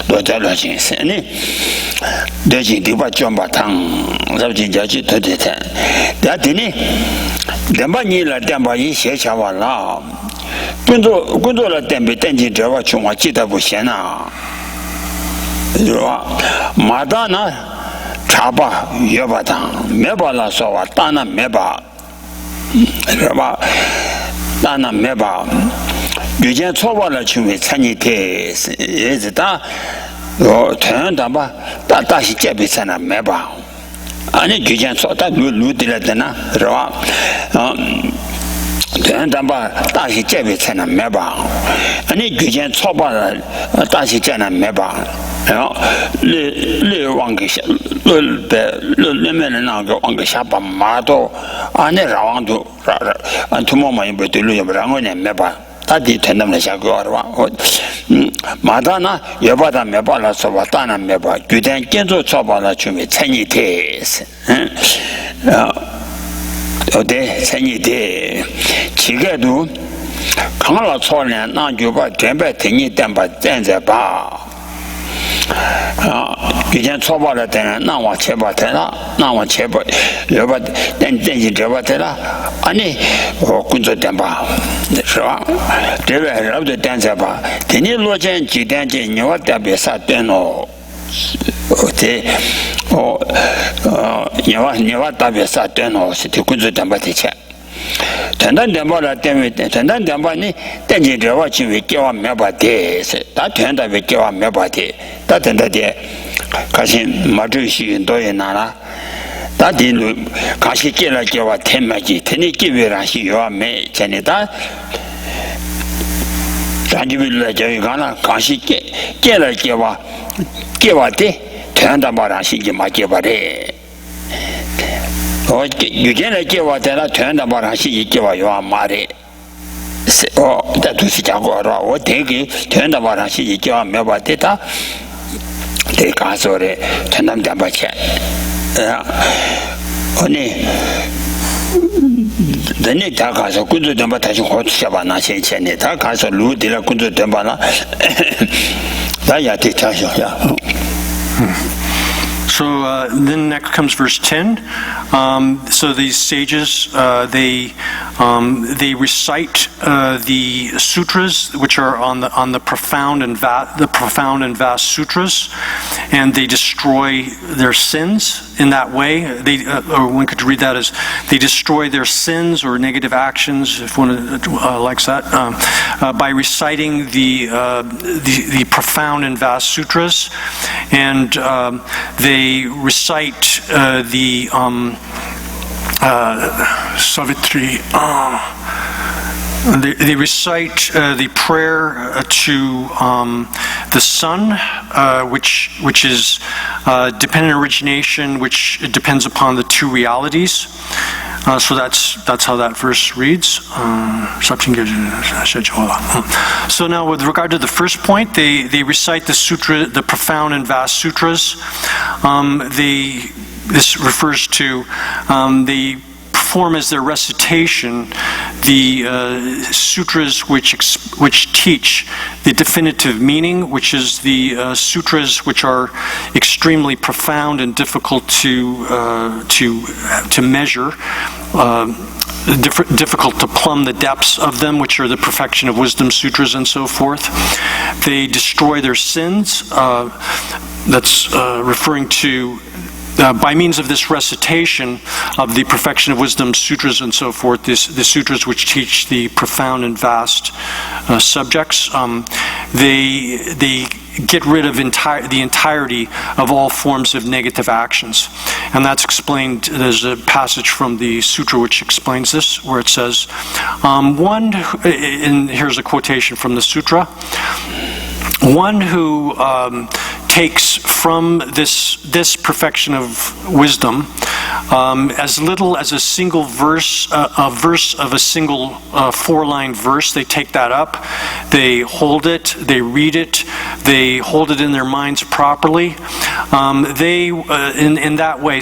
도달하신 아니 대지 디바 좀 바탕 잡진 자지 도대체 다디니 담바니라 담바이 셰샤와라 군도라 담베 땡지 저와 총화 기다 보시나 마다나 차바 여바당 메발라서와 따나 메바 여바 따나 메바 유전 초발을 중에参与대 예즈다 태연다바 다시 제비잖아 메바 아니 유전 초다 루들었잖아 그러와 대한담바 다시 제비잖아 메바 아니 유전 초발을 다시 제나 메바 le wang ge le men na ge wang ge sha ba ma do ane ra wang do an tu mo ma yin be de lu ya ba ngo ne me ba ta di ten nam la sha ge wa ma da na ye ba da me ba la so ba ta na me ba ju den jian zuo chao ba la chu me chen yi te 어때 생이대 지게도 강라 초년 나주바 전배 등이 땜바 댄자바 이제 초바를 때는 나와 제바되나 나와 제바 여바 댄댄지 제바되나 아니 군조 땜바 그래서 대외로도 댄자바 대니 로젠 지댄지 녀와 대비사 되노 어때 녀와 대비사 되노 시티 군조 땜바티체 전단 dembola teme 전단 dembo니 tenji rewa chiwi kewa mebate ta tenda we kewa mebate ta tenda de kasin madu shi doye nana ta dilu kashi kela kewa temaji teni kiwira shi yo me chene ta ranjibilla jawi gana kashi kela kewa te tenda mara shi ma kewa re 유전의 계와 되나 되는 말하시 이계와 요 말이 다두시 자고 알아 되게 되는 말하시 이계와 몇바 되다 대가서래 전남 담바체 아니 너네 다 가서 군주 담바 다시 호치셔봐 나 신체네 다 가서 루디라 군주 담바나 다야 대차셔야 So then next comes verse 10. So these sages, they recite the sutras, which are on the profound and vast sutras, and they destroy their sins in that way. Or one could read that as they destroy their sins or negative actions, if one likes that, by reciting the profound and vast sutras, and they recite the Savitri. They recite the prayer to the sun, which is dependent origination, which depends upon the two realities. So that's how that verse reads. So now, with regard to the first point, they recite the sutra, the profound and vast sutras. This refers to they perform as their recitation the sutras which teach the definitive meaning, which is the sutras which are extremely profound and difficult to measure. Difficult to plumb the depths of them, which are the perfection of wisdom sutras and so forth. They destroy their sins. That's referring to by means of this recitation of the perfection of wisdom sutras and so forth, the sutras which teach the profound and vast subjects, they get rid of the entirety of all forms of negative actions. And that's explained, there's a passage from the sutra which explains this, where it says, and here's a quotation from the sutra, one who takes from this perfection of wisdom as little as a single verse, a verse of a single four-line verse, they take that up, they hold it, they read it, they hold it in their minds properly. They, in that way,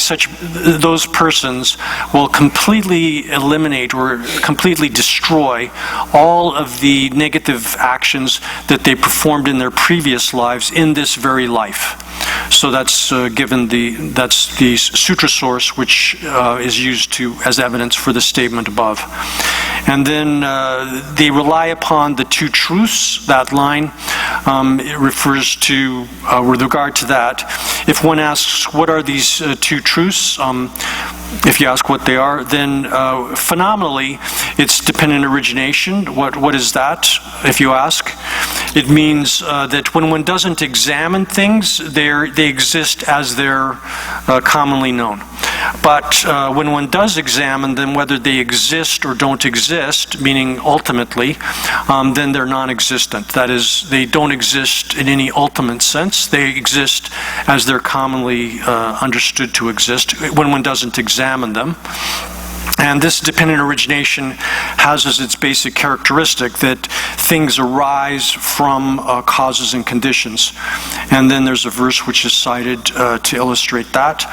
those persons will completely eliminate or completely destroy all of the negative actions that they performed in their previous lives in this very life. So that's that's the sutra source which is used as evidence for the statement above. And then they rely upon the two truths. That line it refers to, with regard to that, if one asks what are these two truths, if you ask what they are, then phenomenally it's dependent origination. What is that, if you ask? It means that when one doesn't examine things, they exist as they're commonly known. But when one does examine them, whether they exist or don't exist, meaning ultimately, then they're non-existent. That is, they don't exist in any ultimate sense. They exist as they're commonly understood to exist when one doesn't examine them. And this dependent origination has as its basic characteristic that things arise from causes and conditions. And then there's a verse which is cited to illustrate that.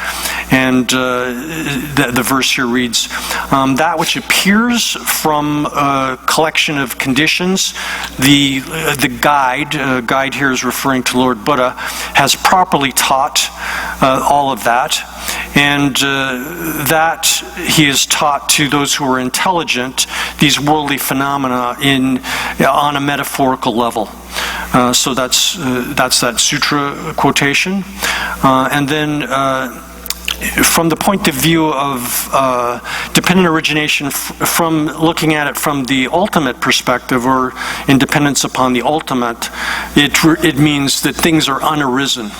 And the verse here reads, that which appears from a collection of conditions, the guide here is referring to Lord Buddha, has properly taught all of that. And that he has taught to those who are intelligent these worldly phenomena on a metaphorical level. So that's that sutra quotation. And then from the point of view of dependent origination, from looking at it from the ultimate perspective, or in dependence upon the ultimate, it means that things are unarisen.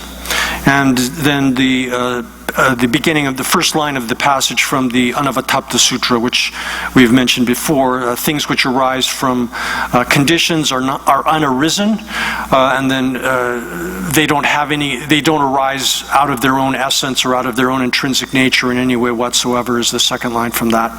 And then the beginning of the first line of the passage from the Anavatapta Sutra, which we've mentioned before, things which arise from conditions are unarisen, and then they don't arise out of their own essence or out of their own intrinsic nature in any way whatsoever, is the second line from that.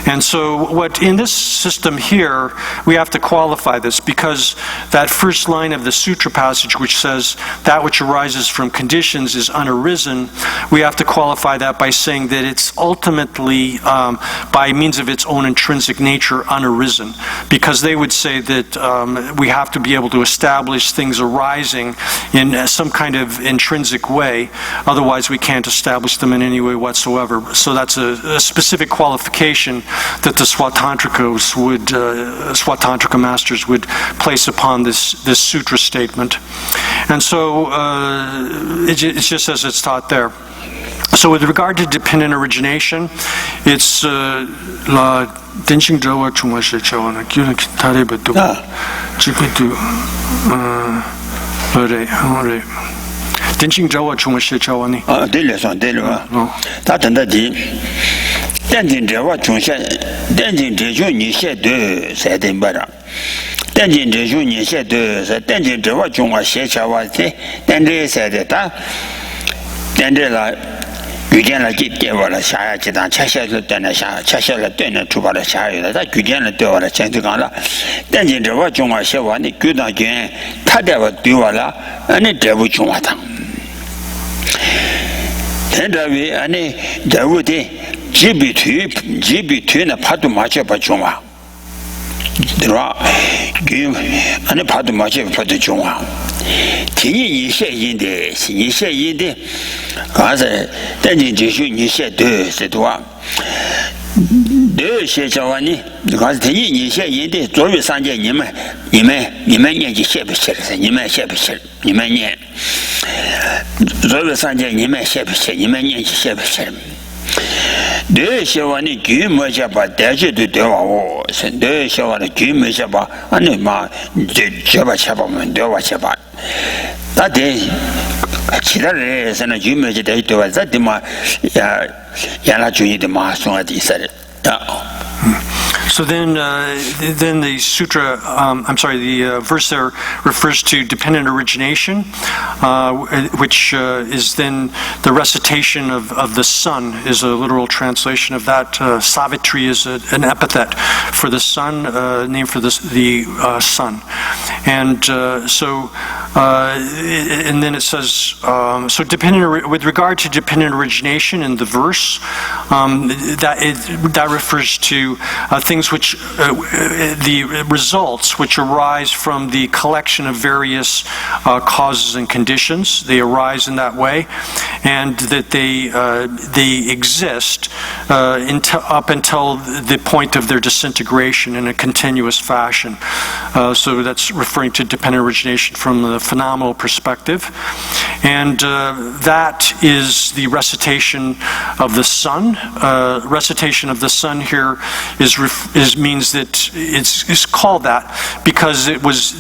And so what in this system here, we have to qualify this, because that first line of the sutra passage, which says that which arises from conditions is unarisen, we have to qualify that by saying that it's ultimately, by means of its own intrinsic nature, unarisen. Because they would say that we have to be able to establish things arising in some kind of intrinsic way, otherwise we can't establish them in any way whatsoever. So that's a specific qualification that the Swatantrika masters would place upon this sutra statement. And so it's just as it's taught there. So with regard to dependent origination, it's la denjing jawa chungwa she chawa na kyun tare bedu chikitu ore denjing jawa chungwa she chawa ni dele son dele wa ta tanda di denjing jawa chungwa denjing jeju ni she de sai de bara denjing jeju ni she de sai denjing jawa chungwa she chawa de denjing sai de ta denjing la 举荐了对我了下呀，这当恰下了对了下，恰下了对了出发了下有了，他举荐了对我了，现在讲了，但今这我中华写完的举当军，他对我对我了，你这不中华党，现在为你这我的几笔推呢，怕都马去把中华。 对吧？给俺那爬到马去爬到中啊，听你写音的，是你写音的，刚才但你就是你写对是多啊，对写叫完呢，刚才听你写音的，作为三届你们年纪写不写了？你们写不写？你们念，作为三届你们写不写？你们年纪写不写？ 对写完的剧没写吧，但是对我是对写完的剧没写吧，俺那嘛这吧写吧嘛，对我写吧，那得其他人是那剧没写对我，这的嘛也那注意的嘛，送了第三的啊。 So then the sutra, the verse there refers to dependent origination, which is then the recitation of the sun, is a literal translation of that. Savitri is an epithet for the sun, named for the sun. And and then it says, so with regard to dependent origination in the verse, that refers to things which the results which arise from the collection of various causes and conditions. They arise in that way, and that they exist up until the point of their disintegration in a continuous fashion. So that's referring to dependent origination from the phenomenal perspective, and that is the recitation of the sun. Recitation of the sun here means that it's called that because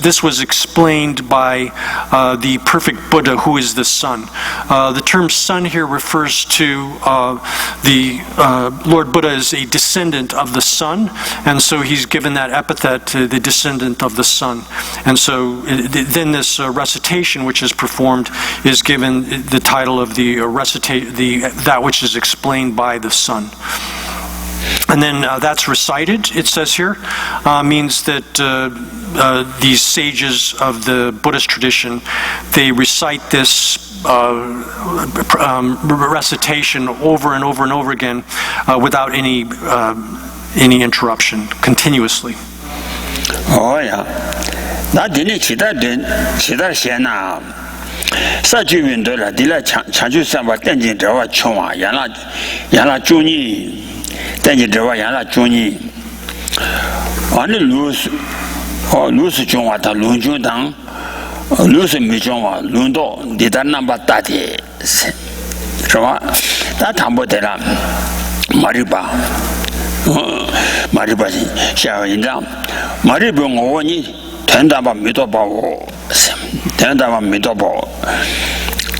this was explained by the perfect Buddha, who is the sun. The term sun here refers to the Lord Buddha is a descendant of the sun, and so he's given that epithet to the descendant of the sun. And so then this recitation which is performed is given the title of that which is explained by the sun. And then that's recited, it says here, means that these sages of the Buddhist tradition, they recite this recitation over and over and over again without any interruption, continuously. Oh yeah. 나 드니 기다 시나 사주윈도라 딜라 창주삼바 땡진 저와 총아 야나 중이 땡진 저와 야나 중이 아니 루스 중화다 룬주당 루스 미중화 룬도 디단남바 따디 저와 다 담보되라 마리바 마리바지 샤인장 마리병 오니 된다바 믿어봐오 된다바 믿어봐오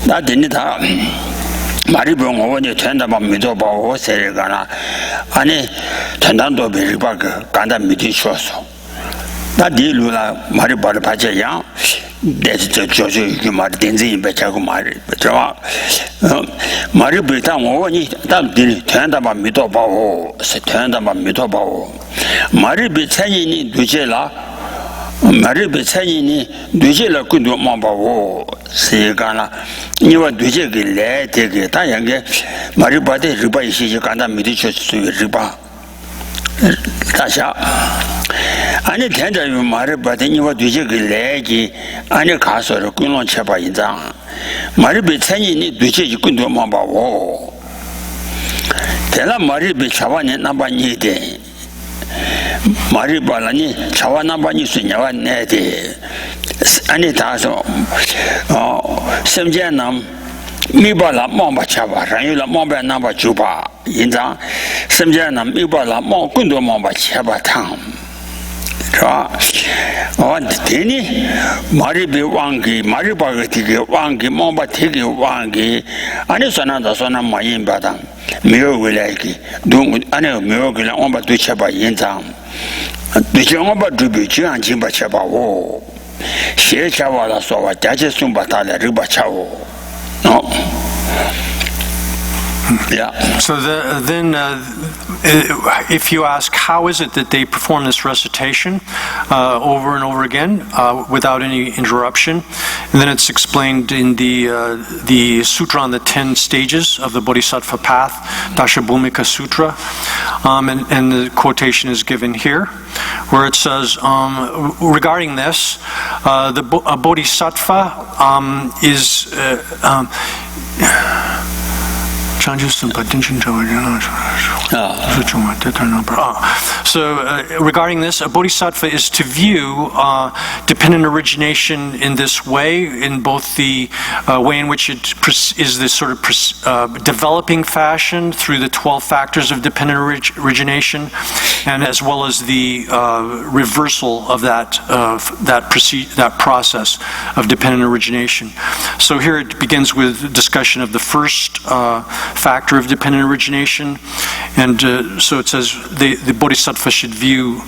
나 되니다 마리병 오니 된다바 믿어봐오 세르가나 아니 된단도 베리바가 간다 믿으셔서 나 딜루라 마리바를 받자야 대체 저저 그 말이 된지 배차고 말이 저 말이 비타 오니 답들이 된다바 믿어봐오 된다바 믿어봐오 말이 비차이니 두제라 말이 비차이니 두제라 kundu mamba오 세가나 이와 두제길래 되게 다양게 말이 받에 리바 이시지 간다 믿으셨어 리바 다샤 아니 된자유 말을 받으니와 뒤지길래기 아니 가서로 끊어 쳐봐 인장 말이 비천이니 뒤지 끊도만 봐오 대라 말이 비차와니 나바니데 말이 발라니 차와 나바니 수냐와 내데 아니 다서 semjenam 미발라 몽바 차바 라유라 몽바 나바 주바 인장 semjenam 미발라 몽 군도 몽바 차바 탕 되니 마리비 왕기 마리바가 되게 왕기 몽바 되게 왕기 아니 선한다 선한 마인바다 미어글라기 동 아니 미어글라 옴바 두쳐봐 인장 두쳐봐 두비 지안진 바쳐봐오 시에차와라 소와 자제 숨바타라 르바차오 Yeah. So then if you ask how is it that they perform this recitation over and over again without any interruption, and then it's explained in the sutra on the 10 stages of the Bodhisattva path, Dashabhumika Sutra, and the quotation is given here, where it says regarding this, a Bodhisattva is So regarding this, a bodhisattva is to view dependent origination in this way, in both the way in which it is this sort of developing fashion through the 12 factors of dependent origination, and as well as the reversal of that process of dependent origination. So here it begins with discussion of the first factor of dependent origination, and so it says the bodhisattva should view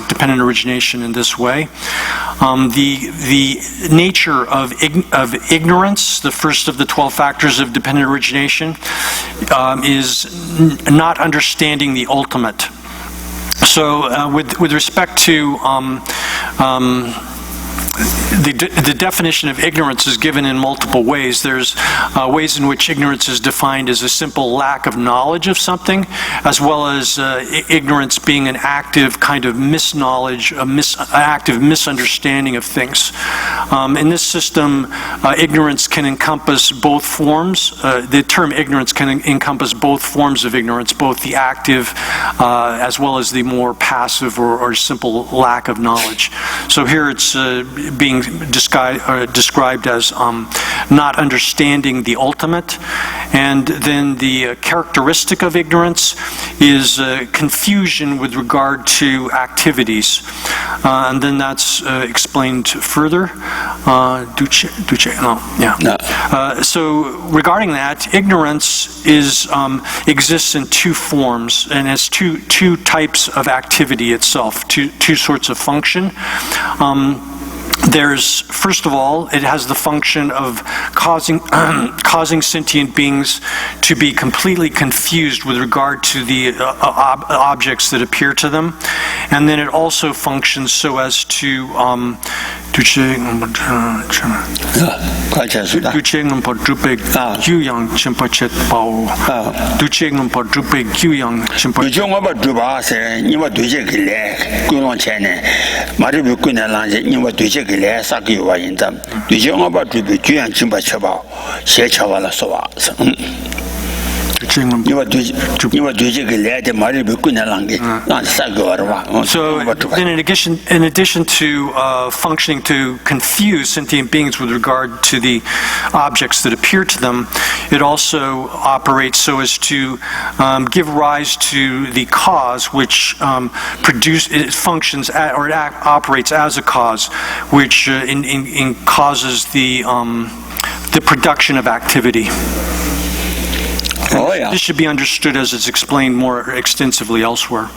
dependent origination in this way. The nature of ignorance, the first of the 12 factors of dependent origination, is not understanding the ultimate. So with respect to the definition of ignorance is given in multiple ways. There's ways in which ignorance is defined as a simple lack of knowledge of something, as well as ignorance being an active kind of misknowledge, active misunderstanding of things. In this system, ignorance can encompass both forms. The term ignorance can encompass both forms of ignorance, both the active as well as the more passive or simple lack of knowledge. So here it's being described as not understanding the ultimate, and then the characteristic of ignorance is confusion with regard to activities, and then that's explained further. So regarding that, ignorance exists in two forms and has two types of activity itself, two sorts of function. First of all, it has the function of causing sentient beings to be completely confused with regard to the objects that appear to them. And then it also functions so as to So, in addition to functioning to confuse sentient beings with regard to the objects that appear to them, it also operates so as to give rise to the cause which functions or operates as a cause, which causes the production of activity. This should be understood as it's explained more extensively elsewhere.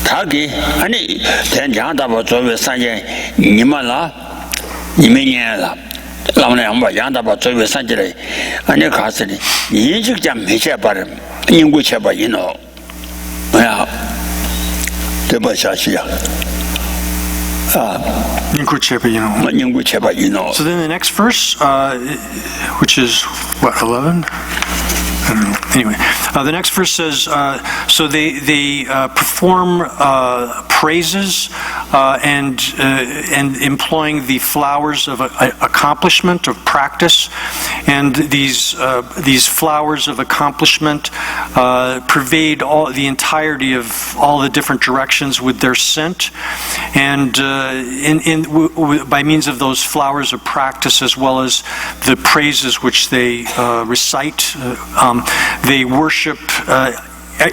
타기 아니 된장다고 저왜 산제 니만라 니면이라 라면 한번 양다고 저왜 산제래 아니 가서니 인식장 매체 바람 인구 제바 이노 뭐야 대바샤시야 So then the next verse, which is what, 11? I don't know. Anyway, the next verse says, so they perform praises and employing the flowers of accomplishment, of practice, and these flowers of accomplishment pervade the entirety of all the different directions with their scent, and by means of those flowers of practice as well as the praises which they recite, they worship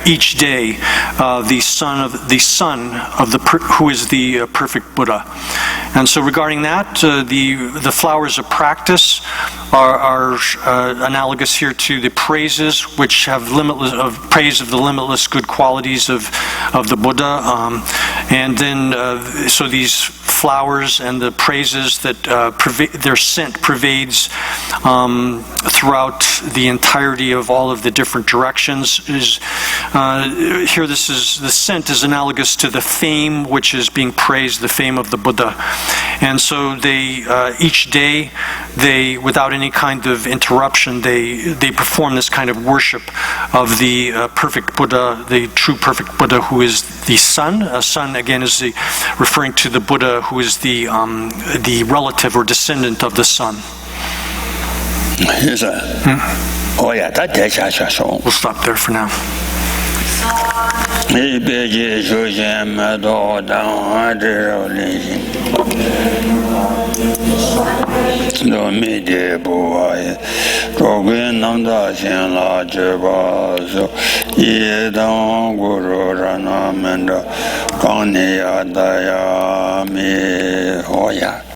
each day the son of who is the perfect Buddha. And so regarding that, the flowers of practice are analogous here to the praises which have praise of the limitless good qualities of the Buddha, and then so these flowers and the praises that their scent pervades throughout the entirety of all of the different directions. Here the scent is analogous to the fame which is being praised, the fame of the Buddha. And so they each day, without any kind of interruption, they perform this kind of worship of the perfect Buddha, the true perfect Buddha, who is the sun. A sun again is referring to the Buddha, who is the relative or descendant of the sun. Yes, sir. Oh yeah, We'll stop there for now.